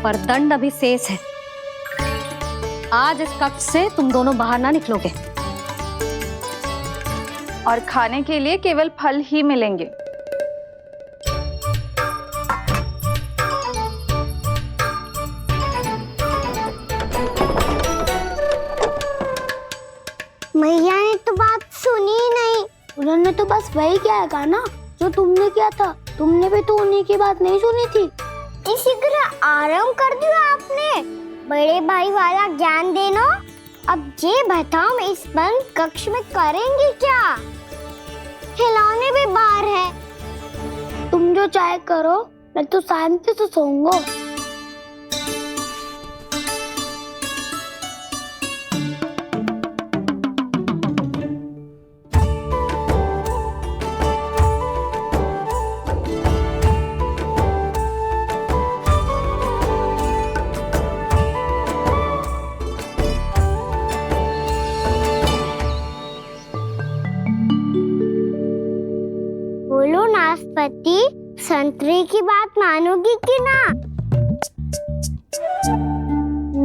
पर दंड अभी शेष है। आज इस कक्ष से तुम दोनों बाहर ना निकलोगे, और खाने के लिए केवल फल ही मिलेंगे। हमने तो बस वही किया है ना जो तुमने किया था। तुमने भी तो उन्हीं की बात नहीं सुनी थी। इसी तरह आराम कर दिया आपने। बड़े भाई वाला ज्ञान देना। अब ये बताओ हम इस बंद कक्ष में करेंगे क्या? खिलौने भी बाहर है। तुम जो चाहे करो, मैं तो शांति से सोऊंगा। बोलो नाशपाती, संतरे की बात मानोगी कि ना?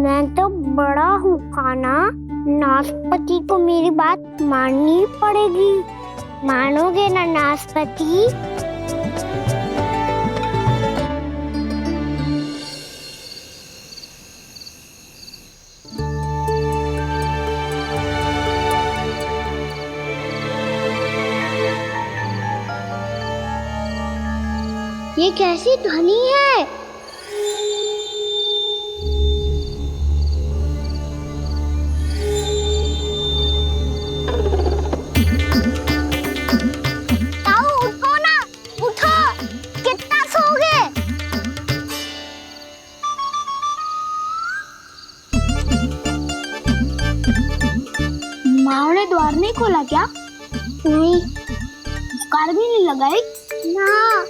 मैं तो बड़ा हूँ काना, नाशपाती को मेरी बात माननी पड़ेगी। मानोगे ना नाशपाती? ये कैसी ध्वनि है? ताऊ उठो ना, उठो। कितना सोओगे? माँ ने द्वार नहीं खोला क्या? नहीं। कार भी नहीं लगाई? ना।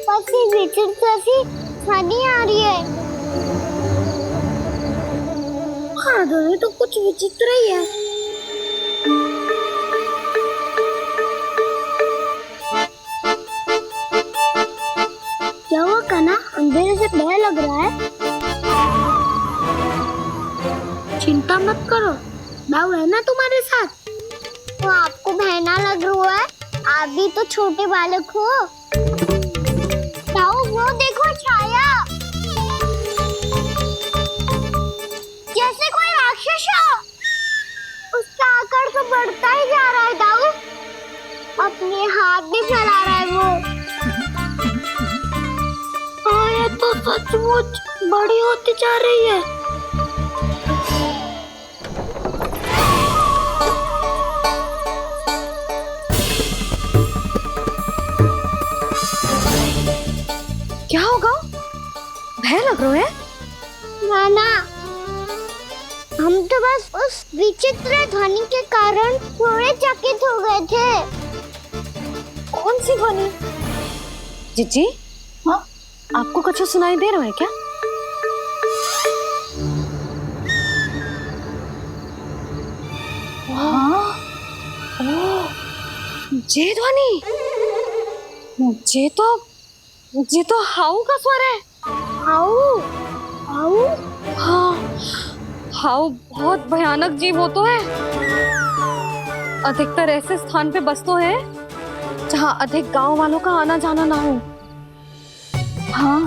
बस ये विचित्र सी ध्वनि आ रही है। हाँ, ध्वनि तो कुछ विचित्र ही है। क्या हुआ कान्हा? अंधेरे से डर लग रहा है। चिंता मत करो, दाऊ है ना तुम्हारे साथ। तो आपको बहना लग रहा है? आप भी तो छोटे बालक हो। ताऊ वो देखो छाया, जैसे कोई राक्षस हो। उसका आकार तो बढ़ता ही जा रहा है ताऊ। अपने हाथ भी फैला रहा है वो। हाँ, ये तो सचमुच बड़ी होती जा रही है। क्या होगा? भय लग रहा है? नाना, हम तो बस उस विचित्र ध्वनि के कारण थोड़े चकित हो गए थे। कौन सी ध्वनि? जीजी, हाँ, आपको कुछ सुनाई दे रहा है क्या? हाँ, ओह, ये ध्वनि, ये तो हाउ का स्वर है। हाउ? हाउ? हाँ, हाउ बहुत भयानक जीव हो तो है। अधिकतर ऐसे स्थान पे बसते हैं जहाँ अधिक गांव वालों का आना जाना ना हो। हाँ,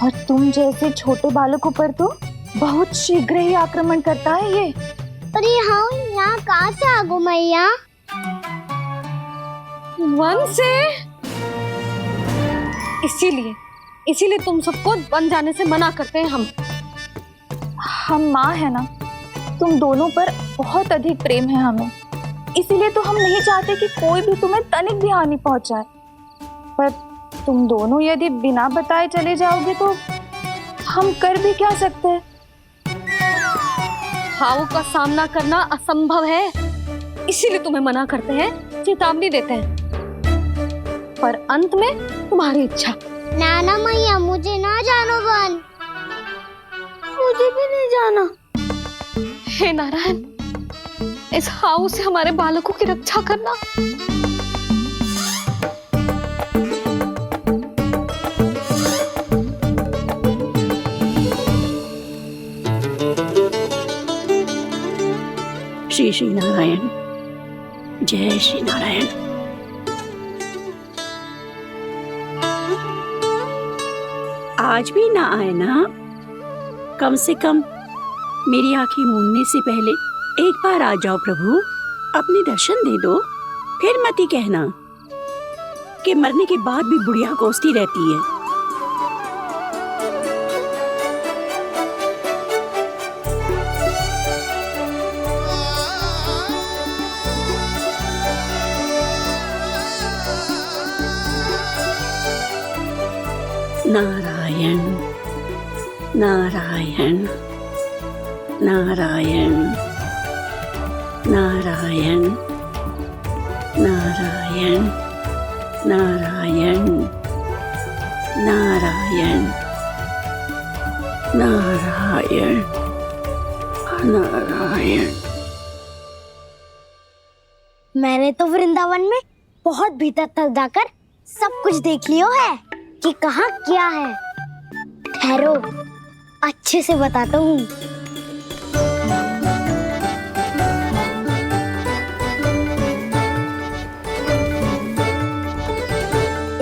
और तुम जैसे छोटे बालकों पर तो बहुत शीघ्र ही आक्रमण करता है ये। पर ये हाउ यहाँ कहाँ से आ गो मैया? वन से। इसीलिए तुम सबको वन जाने से मना करते हैं हम माँ है ना, तुम दोनों पर बहुत अधिक प्रेम है हमें, इसीलिए तो हम नहीं चाहते कि कोई भी तुम्हें तनिक भी हानि पहुंचाए। पर तुम दोनों यदि बिना बताए चले जाओगे तो हम कर भी क्या सकते हैं? हाउ का सामना करना असंभव है, इसीलिए तुम्हें मना करते हैं, चेतावनी देते हैं। पर अंत में तुम्हारी इच्छा। नाना मैया, मुझे ना जानो वन। मुझे भी नहीं जाना। हे नारायण, इस हाउ से हमारे बालकों की रक्षा करना। श्री श्री नारायण, जय श्री नारायण। आज भी ना आए ना? कम से कम मेरी आंखें मूंदने से पहले एक बार आ जाओ प्रभु, अपने दर्शन दे दो, फिर मत ही कहना कि मरने के बाद भी बुढ़िया कोसती रहती है। नारायण नारायण नारायण नारायण नारायण नारायण नारायण नारायण नारायण। मैंने तो वृंदावन में बहुत भीतर तक जाकर सब कुछ देख लियो है कि कहाँ क्या है। ठहरो, अच्छे से बताता हूँ।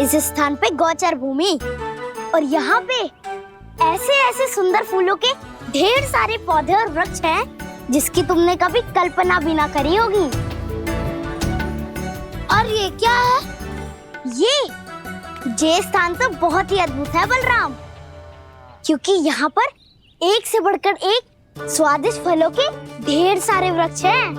इस स्थान पे गोचर भूमि और यहाँ पे ऐसे ऐसे सुंदर फूलों के ढेर सारे पौधे और वृक्ष हैं जिसकी तुमने कभी कल्पना भी ना करी होगी। और ये क्या है? ये स्थान तो बहुत ही अद्भुत है बलराम, क्योंकि यहाँ पर एक से बढ़कर एक स्वादिष्ट फलों के ढेर सारे वृक्ष हैं।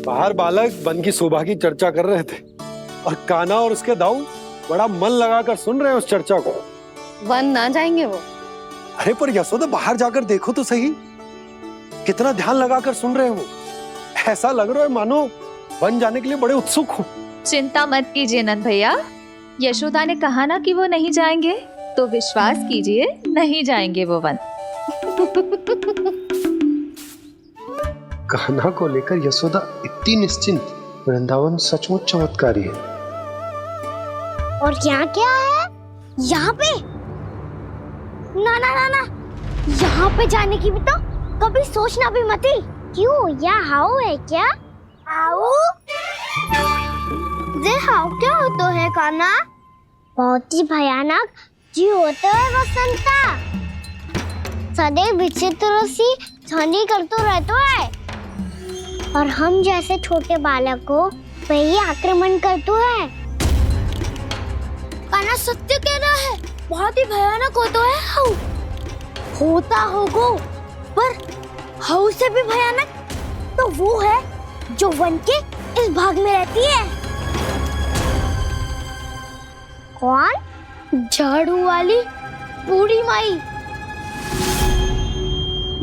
बाहर बालक वन की शोभा की चर्चा कर रहे थे और कान्हा और उसके दाऊ बड़ा मन लगाकर सुन रहे हैं उस चर्चा को। वन ना जाएंगे वो? अरे पर यशोदा, बाहर जाकर देखो तो सही, कितना ध्यान लगाकर सुन रहे हो। ऐसा लग रहा है मानो वन जाने के लिए बड़े उत्सुक हो। चिंता मत कीजिए नंद भैया, यशोदा ने कहा ना कि वो नहीं जाएंगे, तो विश्वास कीजिए नहीं जाएंगे वो वन। कान्हा को लेकर यशोदा इतनी निश्चिंत, वृंदावन सचमुच चमत्कारी है। और यहाँ क्या है? यहाँ पे ना ना ना ना, यहाँ पे जाने की भी तो कभी सोचना भी मत ही। क्यों, यहाँ हाउ है क्या? हाउ? ये हाउ क्या होता है कान्हा? बहुत ही भयानक जी होता है वसंता। सदैव विचित्र सी ध्वनि करते रहता है और हम जैसे छोटे बालक को वही आक्रमण करते है। कान्हा सत्य कह रहा है, बहुत ही भयानक होता है हाउ। होता होगा, पर हाउ से भी भयानक तो वो है जो वन के इस भाग में रहती है। कौन? झाड़ू वाली बूढ़ी माई।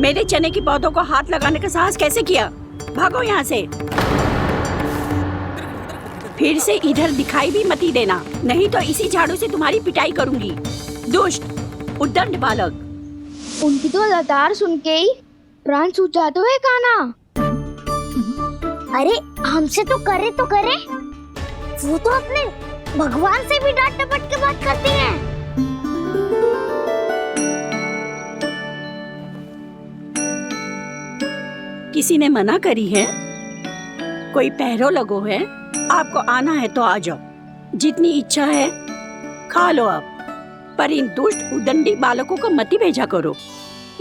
मेरे चने की पौधों को हाथ लगाने का साहस कैसे किया? भागो यहाँ से। फिर से इधर दिखाई भी मत ही देना, नहीं तो इसी झाड़ू से तुम्हारी पिटाई करूंगी। दुष्ट उद्दंड बालक। उनकी तो लतार सुन के ही प्राण सूझ जाते हुए कान्हा। अरे हमसे तो करे, वो तो अपने भगवान से भी डांट डपट के बात करती हैं। किसी ने मना करी है? कोई पहरो लगो है? आपको आना है तो आ जाओ, जितनी इच्छा है खा लो आप, पर इन दुष्ट उदंडी बालकों को मत ही भेजा करो।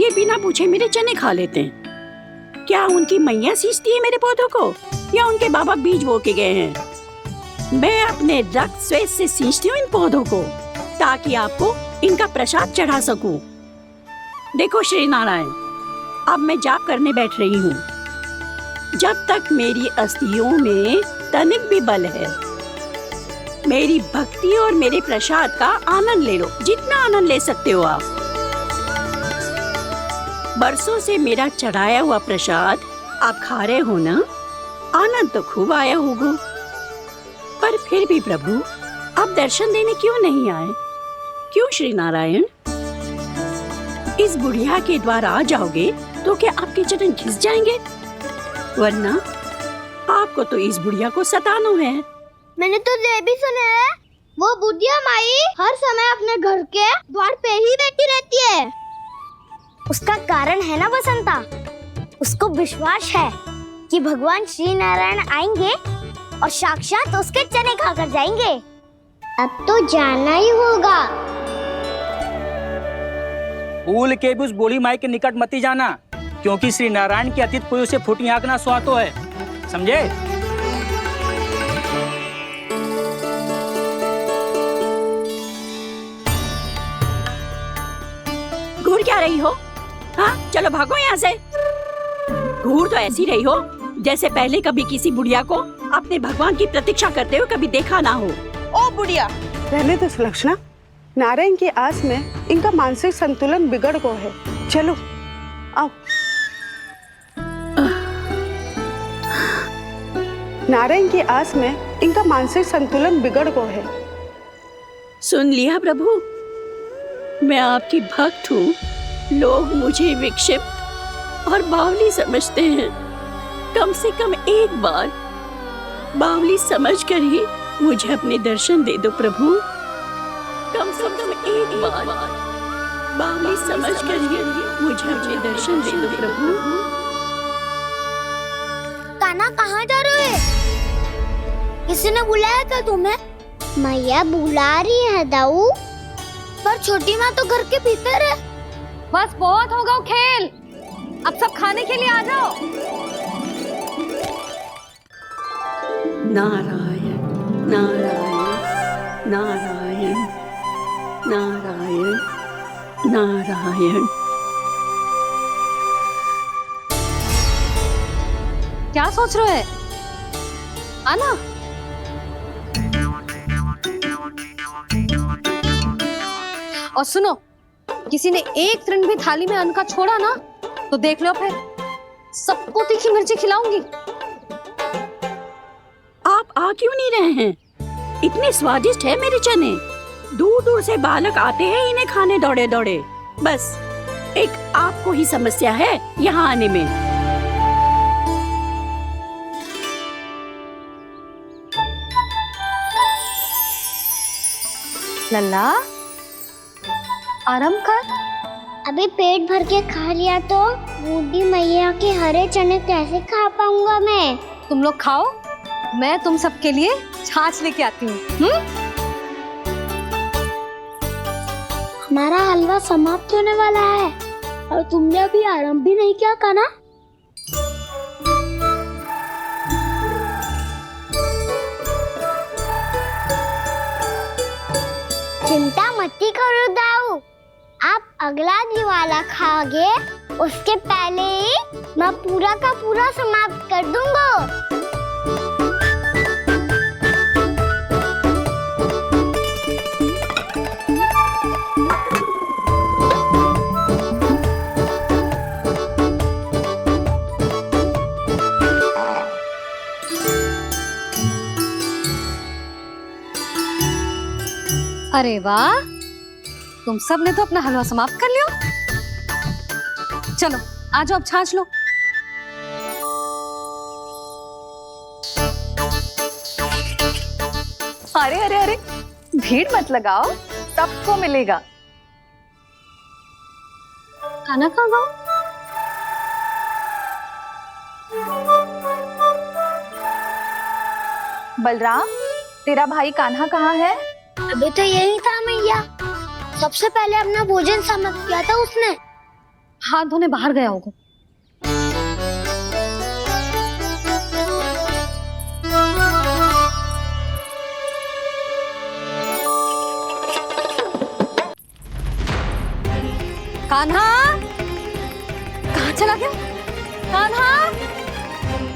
ये बिना पूछे मेरे चने खा लेते हैं। क्या उनकी मैया सींचती है मेरे पौधों को, या उनके बाबा बीज बो के गए हैं? मैं अपने रक्त स्वेद से सींचती हूँ इन पौधों को, ताकि आपको इनका प्रसाद चढ़ा सकूं। देखो श्री नारायण, अब मैं जाप करने बैठ रही हूँ। जब तक मेरी अस्थियों में तनिक भी बल है, मेरी भक्ति और मेरे प्रसाद का आनंद ले लो, जितना आनंद ले सकते हो आप। बरसों से मेरा चढ़ाया हुआ प्रसाद आप खा रहे हो ना, आनंद तो खूब आया होगा। पर फिर भी प्रभु, आप दर्शन देने क्यों नहीं आए? क्यों श्री नारायण? इस बुढ़िया के द्वार आ जाओगे तो क्या आपके चरण घिस जाएंगे? वरना आपको तो इस बुढ़िया को सताना है। मैंने तो ये भी सुना है, वो बुढ़िया माई हर समय अपने घर के द्वार पे ही बैठी रहती है। उसका कारण है ना बसंता, उसको विश्वास है कि भगवान श्री नारायण आएंगे और साक्षात उसके चने खाकर जाएंगे। अब तो जाना ही होगा। भूल के भी उस बूढ़ी माई के निकट मती जाना, क्योंकि श्री नारायण के अतीत कोई उसे फूटी आंख ना सुहातो है, समझे? घूर क्या रही हो? हाँ, चलो भागो यहाँ से। घूर तो ऐसी रही हो जैसे पहले कभी किसी बुढ़िया को अपने भगवान की प्रतीक्षा करते हुए कभी देखा ना हो। ओ बुढ़िया, रहने दो सुलक्षणा। नारायण की आस में इनका मानसिक संतुलन बिगड़ गया है। चलो आओ। नारायण की आस में इनका मानसिक संतुलन बिगड़ गया है। सुन लिया प्रभु, मैं आपकी भक्त हूँ। लोग मुझे विक्षिप्त और बावली समझते हैं। कम से कम एक बार बावली समझकर ही मुझे अपने दर्शन दे दो प्रभु। कम से कम एक बार बावली समझकर ही मुझे अपने दर्शन दे दो प्रभु। कान्हा कहाँ जा रहे हो? किसी ने बुलाया क्या तुम्हें? मैया बुला रही है दाऊ, पर छोटी माँ तो घर के भीतर है। बस बहुत होगा खेल, अब सब खाने के लिए आ जाओ। नारायण नारायण नारायण नारायण नारायण। क्या सोच रहे हैं? आना। और सुनो, किसी ने एक तृण भी थाली में अन्न का छोड़ा ना तो देख लो, फिर सबको तीखी मिर्ची खिलाऊंगी। आप आ क्यों नहीं रहे हैं? इतने स्वादिष्ट है मेरे चने। दूर दूर से बालक आते हैं इन्हें खाने दौड़े दौड़े। बस एक आपको ही समस्या है यहाँ आने में। लल्ला, आराम कर। अभी पेट भर के खा लिया तो बूढ़ी मैया के हरे चने कैसे खा पाऊंगा मैं? तुम लोग खाओ, मैं तुम सबके लिए छाछ लेके आती हूँ। हमारा हलवा समाप्त होने वाला है और तुमने अभी आराम भी नहीं किया कान्हा। चिंता मत करो दाऊ, आप अगला दिवाला खाओगे उसके पहले ही मैं पूरा का पूरा समाप्त कर दूंगा। अरे वाह, तुम सब ने तो अपना हलवा समाप्त कर लिया। चलो आ जाओ, अब छाछ लो। अरे अरे अरे, भीड़ मत लगाओ, सबको मिलेगा। खाना खा गो। बलराम, तेरा भाई कान्हा कहाँ है? अभी तो यही था मैया, सबसे पहले अपना भोजन समाप्त किया था उसने। हाथ धोने बाहर गया होगा। कान्हा कहाँ चला गया? कान्हा,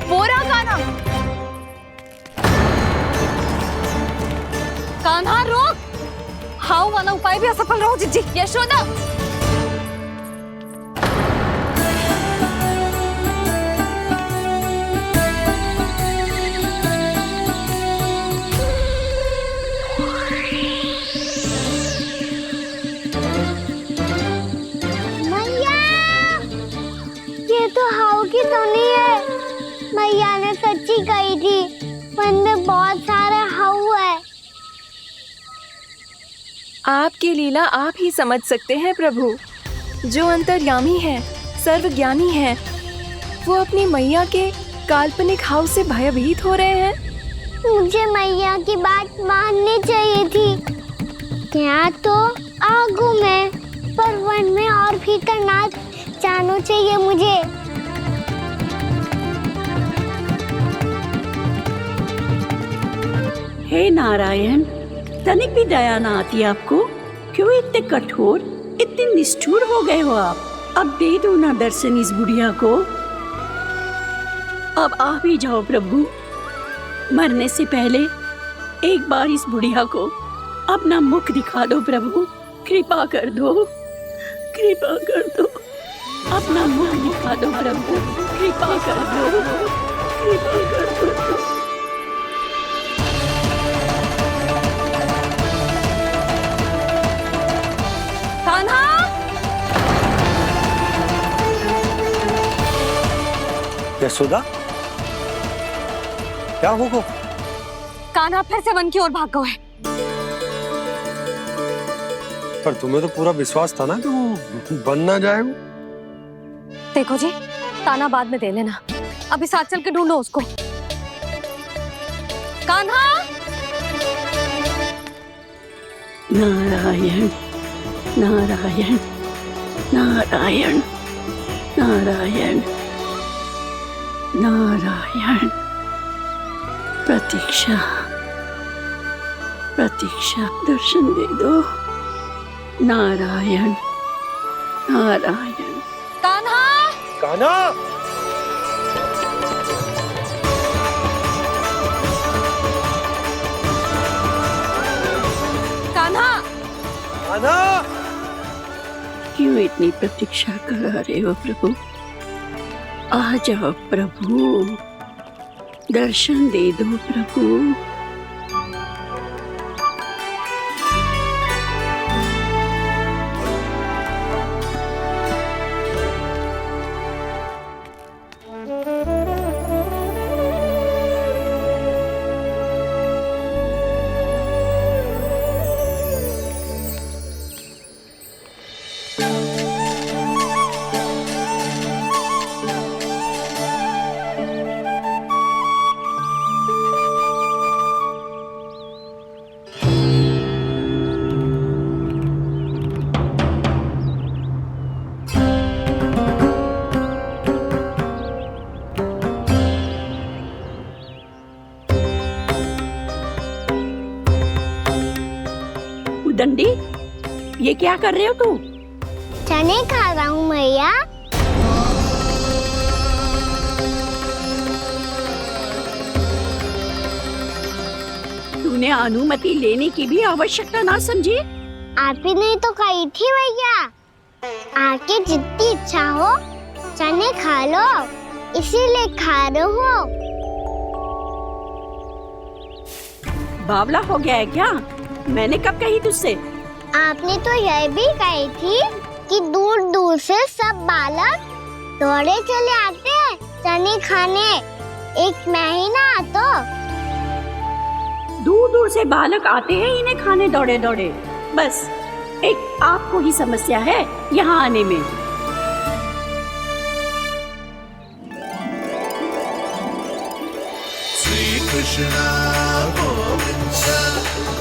बोरा कान्हा। कान्हा रोक, हाउ वाला उपाय भी असफल रहो जिज्जी। यशोदा, मैया, ये तो हाउ की धुनी है। मैया ने सच्ची कही थी, वन में बहुत सारे हाउ है। आपकी लीला आप ही समझ सकते हैं प्रभु। जो अंतर्यामी है, सर्वज्ञानी है, वो अपनी मैया के काल्पनिक हाव से भयभीत हो रहे हैं। मुझे मैया की बात माननी चाहिए थी। क्या तो आगू में पर वन में और भीतर ना जाना चाहिए मुझे। हे नारायण, तनिक भी दया ना आती आपको? क्यों इतने कठोर, इतने निष्ठुर हो गए हो आप? अब दे दो ना दर्शन इस बुढ़िया को। अब आ भी जाओ प्रभु। मरने से पहले एक बार इस बुढ़िया को अपना मुख दिखा दो प्रभु। कृपा कर दो, कृपा कर दो। अपना मुख दिखा दो प्रभु। कृपा कर दो, कृपा कर दो। कान्हा! यशोदा, क्या होगा? कान्हा फिर से वन की ओर भाग गए। पर तुम्हें तो पूरा विश्वास था ना कि वो बन ना जाए। देखो जी, ताना बाद में दे लेना, अभी साथ चल के ढूंढो उसको। कान्हा! नारायण नारायण नारायण नारायण नारायण। प्रतीक्षा प्रतीक्षा, दर्शन दे दो। नारायण नारायण। कान्हा! कान्हा! कान्हा! कान्हा! क्यों इतनी प्रतीक्षा करा रहे हो प्रभु? आ जाओ प्रभु, दर्शन दे दो प्रभु। दंडी, ये क्या कर रहे हो तू? चने खा रहा हूँ मैया। तूने अनुमति लेने की भी आवश्यकता ना समझी? आप ही नहीं तो कही थी भैया, आके जितनी इच्छा हो चने खा लो, इसीलिए खा रहे हो। बावला हो गया है क्या? मैंने कब कही तुझसे? आपने तो यह भी कही थी कि दूर दूर से सब बालक दौड़े चले आते हैं चने खाने, एक महीना तो दूर दूर से बालक आते हैं इन्हें खाने दौड़े दौड़े। बस एक आपको ही समस्या है यहाँ आने में। श्री कृष्ण गोविंद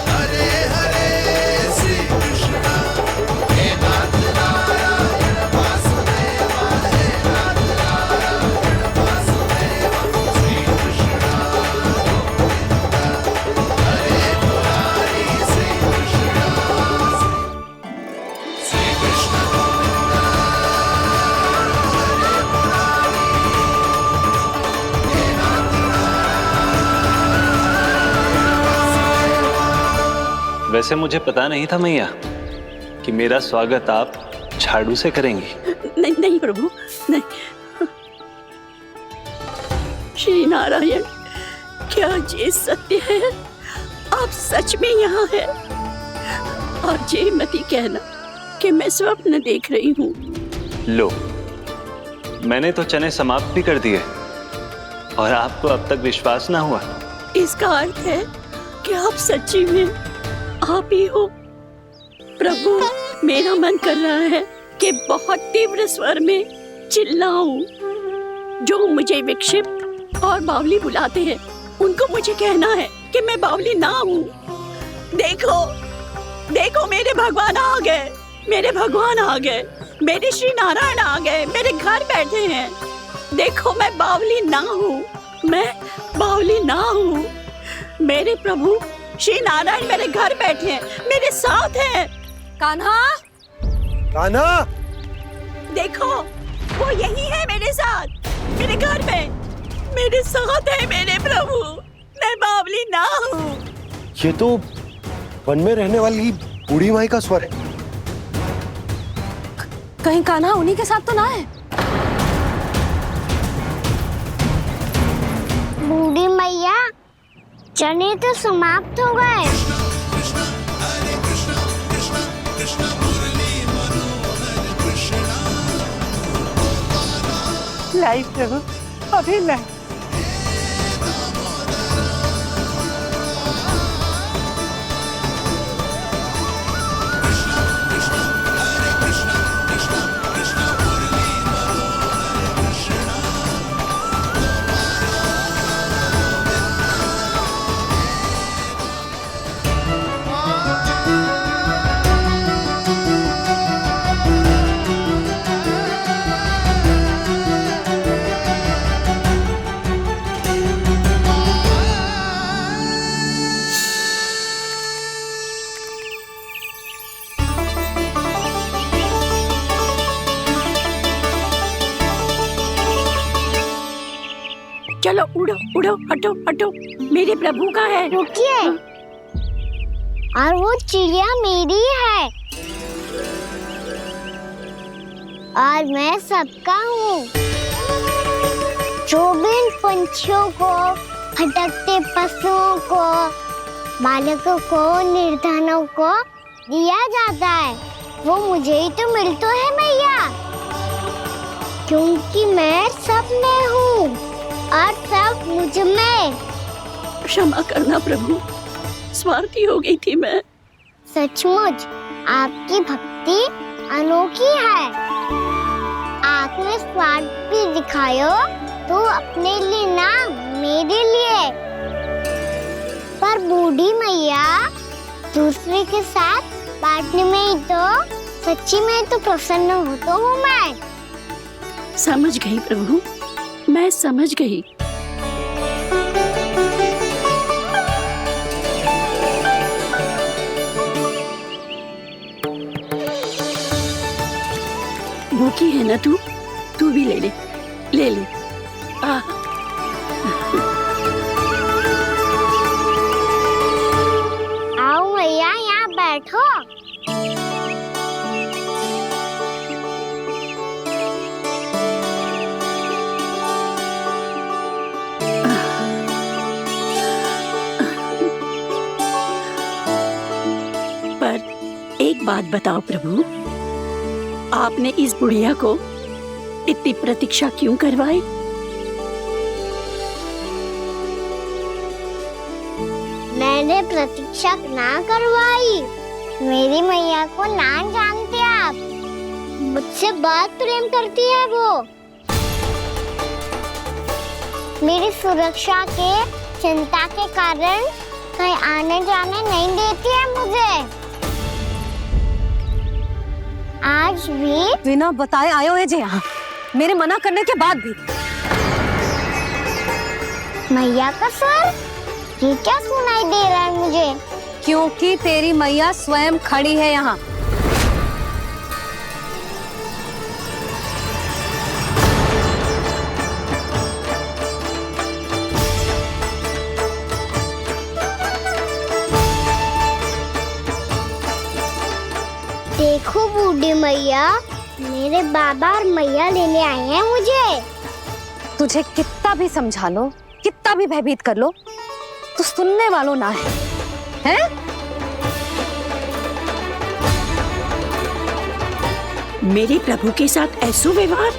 हरे हरे, श्री कृष्ण हे नाथ नारायण वासुदेवा, हे नाथ नारायण वासुदेवा। श्री कृष्ण गोविंद हरे मुरारी, श्री कृष्ण श्री कृष्ण गोविंद हरे मुरारी, हे नाथ वैसे मुझे पता नहीं था मैया कि मेरा स्वागत आप झाड़ू से करेंगी। नहीं नहीं प्रभु, नहीं। श्री नारायण, क्या ये सत्य है? आप सच में यहाँ हैं? और ये मत कहना कि मैं स्वप्न देख रही हूँ। लो, मैंने तो चने समाप्त भी कर दिए और आपको अब तक विश्वास ना हुआ। इसका अर्थ है कि आप सच्ची में आप ही हो। प्रभु, मेरा मन कर रहा है कि बहुत तीव्र स्वर में चिल्लाऊं। जो मुझे विक्षिप्त और बावली बुलाते हैं उनको मुझे कहना है कि मैं बावली ना हूँ। देखो देखो, मेरे भगवान आ गए। मेरे भगवान आ गए, मेरे श्री नारायण आ गए, मेरे घर बैठे हैं। देखो मैं बावली ना हूँ, मैं बावली ना हूँ। मेरे प्रभु श्री नारायण मेरे घर बैठे हैं, मेरे साथ हैं। कान्हा, कान्हा, देखो वो यही है मेरे साथ, मेरे घर में मेरे साथ है मेरे प्रभु। मैं बावली ना हूँ। ये तो वन में रहने वाली बूढ़ी माई का स्वर है। कहीं कान्हा उन्हीं के साथ तो ना है? बूढ़ी मैया, चने तो समाप्त हो गए। लाई प्रभु, अभी लाई। चलो उड़ो उड़ो, हटो हटो, मेरे प्रभु का है। रुकिए, और वो चिड़िया मेरी है और मैं सबका हूँ। जो भी इन पंछियों को, भटकते पशुओं को, बालकों को, निर्धनों को दिया जाता है, वो मुझे ही तो मिलता है मैया, क्योंकि मैं सब में हूँ और सब मुझ में। क्षमा करना प्रभु, स्वार्थी हो गई थी मैं। सचमुच आपकी भक्ति अनोखी है। आपने स्वार्थ भी दिखायो तो अपने लिए ना, मेरे लिए। पर बूढ़ी मैया, दूसरे के साथ बांटने में ही तो सच्ची में तो प्रसन्न होता हूँ मैं। समझ गई प्रभु, मैं समझ गई। भूखी है ना तू भी ले ले, ले ले। आओ मैया, यहाँ बैठो। एक बात बताओ प्रभु, आपने इस बुढ़िया को इतनी प्रतीक्षा क्यों करवाई? मैंने प्रतीक्षा ना करवाई। मेरी मैया को ना जानते आप, मुझसे बहुत प्रेम करती है वो। मेरी सुरक्षा के चिंता के कारण कहीं आने जाने नहीं देती है मुझे। आज भी बिना बताए आए हुए जे यहाँ, मेरे मना करने के बाद भी। मैया का स्वर, ये क्या सुनाई दे रहा है मुझे? क्योंकि तेरी मैया स्वयं खड़ी है यहाँ। देखो बूढ़ी मैया, मेरे बाबा और मैया लेने आए हैं मुझे। तुझे कितना भी समझा लो, कितना भी भयभीत कर लो, तो सुनने वालों ना है, हैं? मेरे प्रभु के साथ ऐसा व्यवहार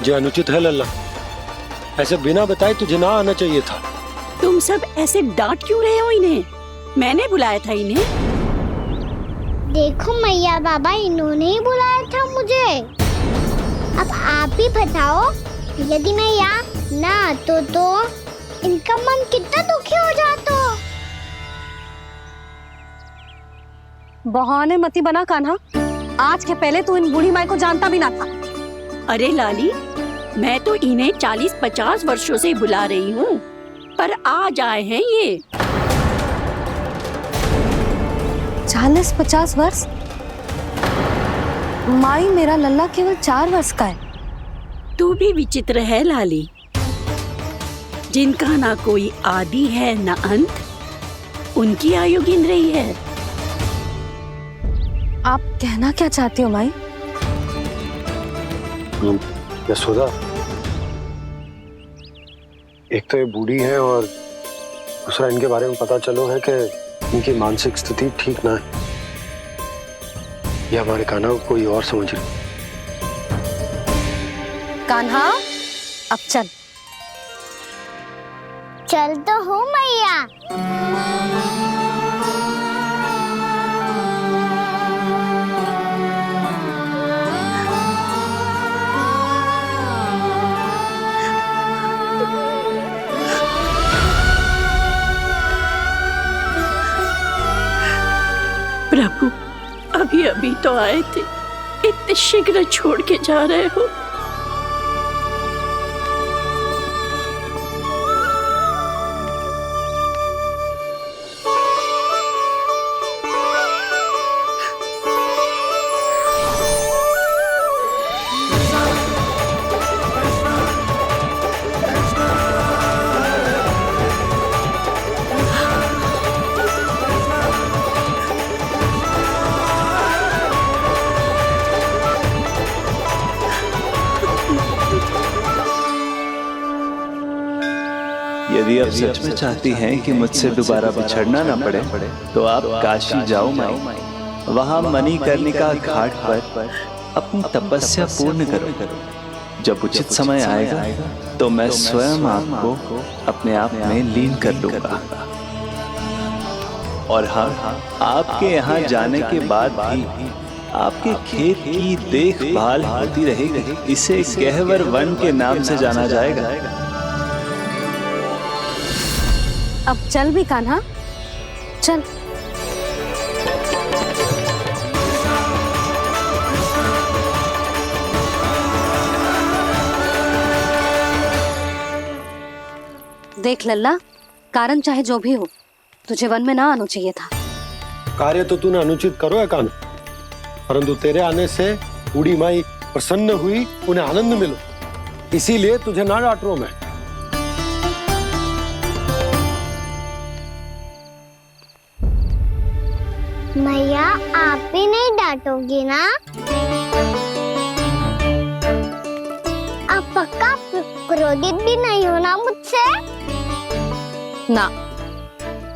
जो अनुचित है लल्ला। ऐसे बिना बताए तुझे ना आना चाहिए था। तुम सब ऐसे डांट क्यों रहे हो इन्हें? मैंने बुलाया था इन्हें। देखो मैया बाबा, इन्होंने ही बुलाया था मुझे। अब आप ही बताओ, यदि मैं यहाँ ना आतो तो इनका मन कितना दुखी हो जाता। बहाने मती बना कान्हा, आज के पहले तू इन बूढ़ी माई को जानता भी ना था। अरे लाली, मैं तो इन्हें 40-50 वर्षों से बुला रही हूँ, पर आज आए हैं ये। 40-50 वर्ष? माई, मेरा लल्ला केवल 4 वर्ष का है। तू भी विचित्र है लाली, जिनका ना कोई आदि है ना अंत, उनकी आयु गिन रही है। आप कहना क्या चाहती हो माई? यशोदा, एक तो ये बूढ़ी है और दूसरा इनके बारे में पता चलो है कि इनकी मानसिक स्थिति ठीक ना है। ये हमारे कान्हा को कोई और समझ रही। कान्हा, अब चल। चल तो हूँ मैया। प्रभु, अभी अभी तो आए थे, इतने शीघ्र छोड़ के जा रहे हो। यदि आप सच में चाहती हैं कि मुझसे दोबारा बिछड़ना ना पड़े तो आप काशी जाओ माई। वहां मणिकर्णिका घाट पर अपनी तपस्या पूर्ण करो। जब उचित समय आएगा तो मैं स्वयं आपको अपने आप में लीन कर लूंगा। और हाँ, आपके यहाँ जाने के बाद भी आपके खेत की देखभाल होती रहेगी। इसे गहवर वन के नाम से जाना जाएगा। अब चल भी कान्हा, चल। देख लल्ला, कारण चाहे जो भी हो, तुझे वन में ना आना चाहिए था। कार्य तो तूने अनुचित करो है कान्हा, परंतु तेरे आने से बूढ़ी माई प्रसन्न हुई, उन्हें आनंद मिलो, इसीलिए तुझे ना डांट रहा हूं मैं। मैया, आप भी नहीं डांटोगी ना? आप पक्का क्रोधित भी नहीं हो ना मुझसे? ना।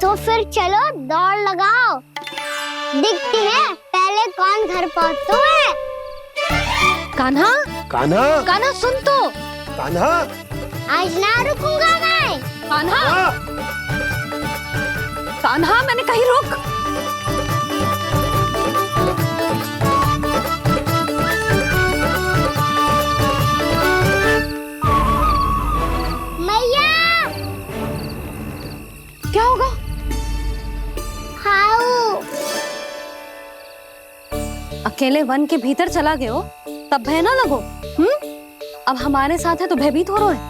तो फिर चलो दौड़ लगाओ, दिखती है पहले कौन घर पहुंचता है। कान्हा, कान्हा, कान्हा सुन तो। कान्हा, आज ना रुकूंगा मैं। कान्हा, कान्हा, मैंने कही रुक। क्या होगा? हाउ? अकेले वन के भीतर चला गए हो, तब भय ना लगो। अब हमारे साथ है तो भयभीत हो रहे हैं।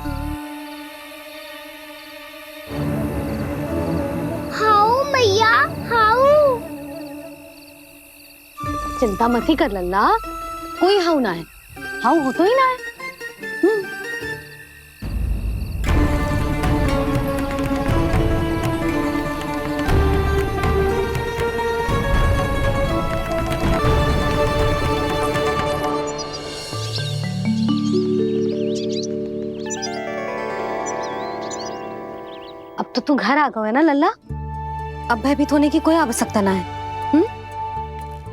हाउ मैया, हाउ? चिंता मत ही कर लल्ला, कोई हाउ ना है। हाउ हो तो ही ना है। अब तो तू घर आ गया है ना लल्ला, अब भयभीत होने की कोई आवश्यकता ना है।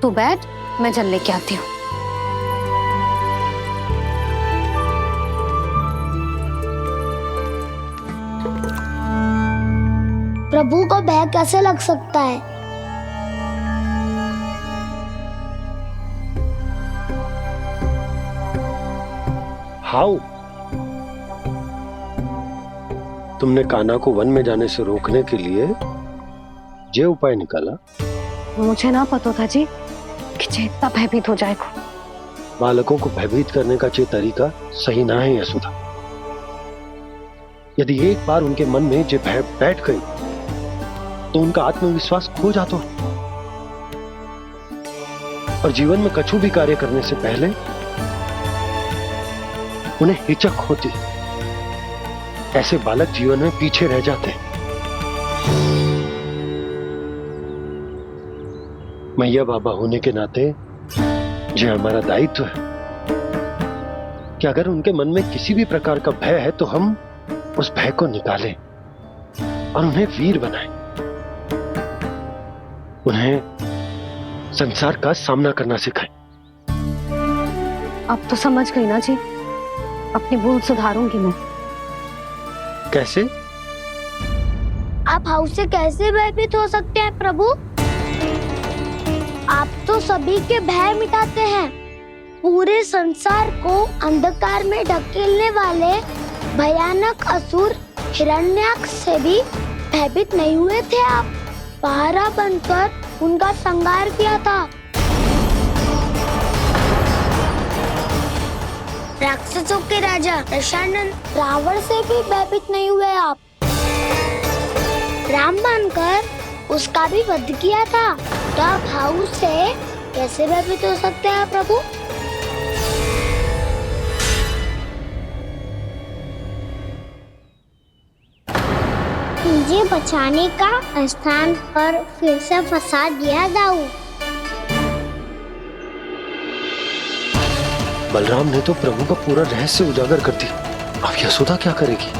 तू बैठ, मैं जल लेके आती हूँ। प्रभु को भय कैसे लग सकता है? हाउ? तुमने कान्हा को वन में जाने से रोकने के लिए ये उपाय निकाला मुझे ना पता था जी कि जे इतना भयभीत हो जाएगा। बालकों को भयभीत करने का ये तरीका सही ना है यशोदा। यदि एक बार उनके मन में ये भय बैठ गई तो उनका आत्मविश्वास खो जाता है और जीवन में कछु भी कार्य करने से पहले उन्हें हिचक होती। ऐसे बालक जीवन में पीछे रह जाते हैं। मैया बाबा होने के नाते ये हमारा दायित्व है कि अगर उनके मन में किसी भी प्रकार का भय है तो हम उस भय को निकालें और उन्हें वीर बनाएं। उन्हें संसार का सामना करना सिखाएं। अब तो समझ गई ना जी, अपनी भूल सुधारूंगी मैं। कैसे? आप हाउस से कैसे भयभीत हो सकते हैं प्रभु? आप तो सभी के भय मिटाते हैं। पूरे संसार को अंधकार में ढकेलने वाले भयानक असुर हिरण्याक्ष से भी भयभीत नहीं हुए थे आप। पहरा बनकर उनका संहार किया था। राक्षसों के राजा दशानन रावण से भी भयभीत नहीं हुए आप। राम बनकर उसका भी वध किया था। तो आप हाउस से कैसे भयभीत हो सकते हैं प्रभु? मुझे बचाने का स्थान पर फिर से फंसा दिया दाऊ। बलराम ने तो प्रभु का पूरा रहस्य उजागर कर दी। अब यशोदा क्या करेगी?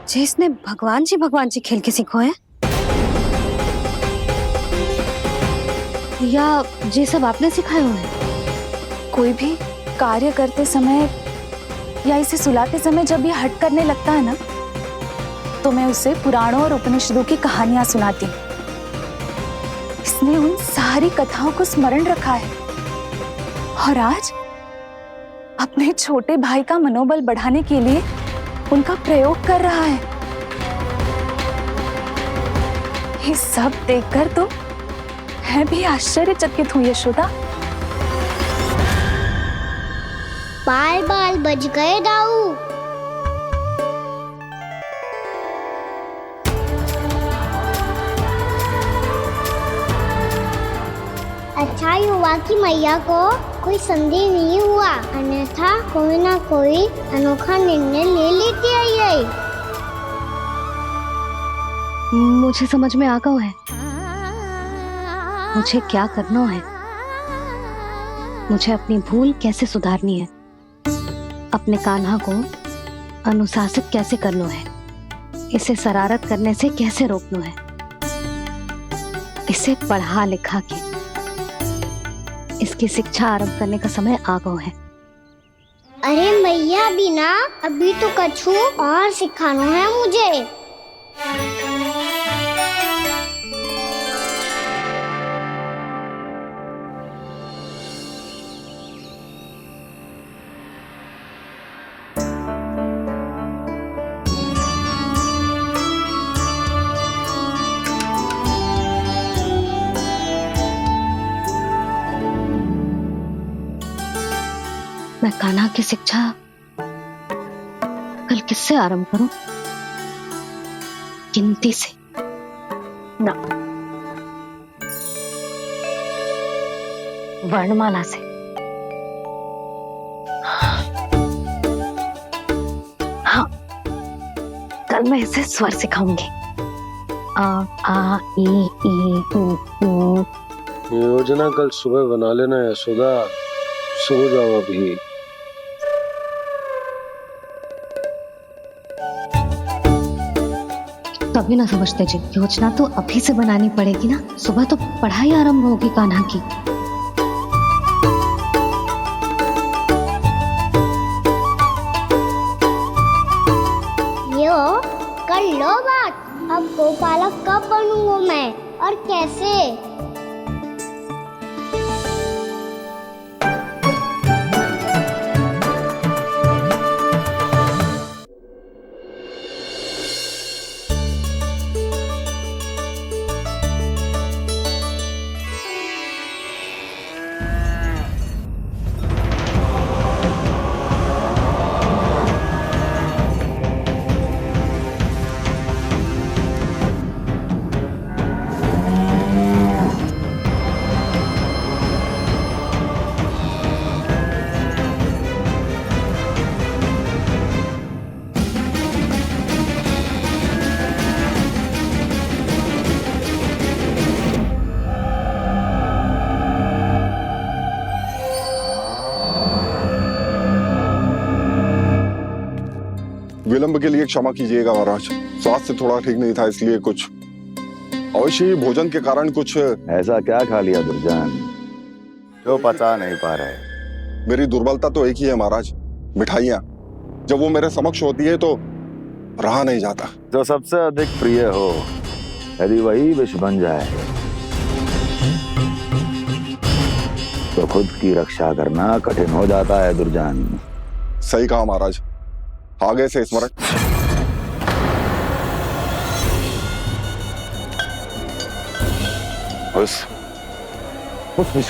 जे इसने भगवान जी खेल के सीखो है या ये सब आपने सिखाए हुए हैं? कोई भी कार्य करते समय या इसे सुलाते समय जब ये हट करने लगता है ना, तो मैं उसे पुराणों और उपनिषदों की कहानियां सुनाती हूँ। इसने उन सारी कथाओं को स्मरण रखा है और आज अपने छोटे भाई का मनोबल बढ़ाने के लिए उनका प्रयोग कर रहा है। ये सब देखकर तो मैं भी आश्चर्यचकित हूँ यशोदा। बाल बाल बज गए दाऊ। अच्छा ही हुआ कि मैया को कोई संदेह नहीं हुआ, अन्यथा कोई ना कोई अनोखा निर्णय ले लेती है ये। मुझे समझ में आ गया है मुझे क्या करना है। मुझे अपनी भूल कैसे सुधारनी है, अपने कान्हा को अनुशासित कैसे करना है, इसे शरारत करने से कैसे रोकना है, इसे पढ़ा लिखा के इसकी शिक्षा आरंभ करने का समय आ गया है। अरे मैया बिना अभी तो कछु और सिखाना है मुझे। मैं कान्हा की शिक्षा कल किससे आरंभ करूं? गिनती से ना, वर्णमाला से। हाँ, कल मैं इसे स्वर सिखाऊंगी। आ ई उ। योजना कल सुबह बना लेना यशोदा, सो जाओ अभी। तभी ना समझते जी, योजना तो अभी से बनानी पड़ेगी ना। सुबह तो पढ़ाई आरंभ होगी कान्हा की। यो कर लो बात। अब गोपालक कब बनूंगा मैं और कैसे? विलंब के लिए क्षमा कीजिएगा महाराज, स्वास्थ्य थोड़ा ठीक नहीं था इसलिए कुछ अवश्य ही भोजन के कारण कुछ। ऐसा क्या खा लिया दुर्जन जो पचा नहीं पा रहे? मेरी दुर्बलता तो एक ही है महाराज, मिठाइयाँ। जब वो मेरे समक्ष होती है तो रहा नहीं जाता। जो सबसे अधिक प्रिय हो यदि वही विष बन जाए तो खुद की रक्षा करना कठिन हो जाता है दुर्जन। सही कहा महाराज, आगे से स्मरण। उस विष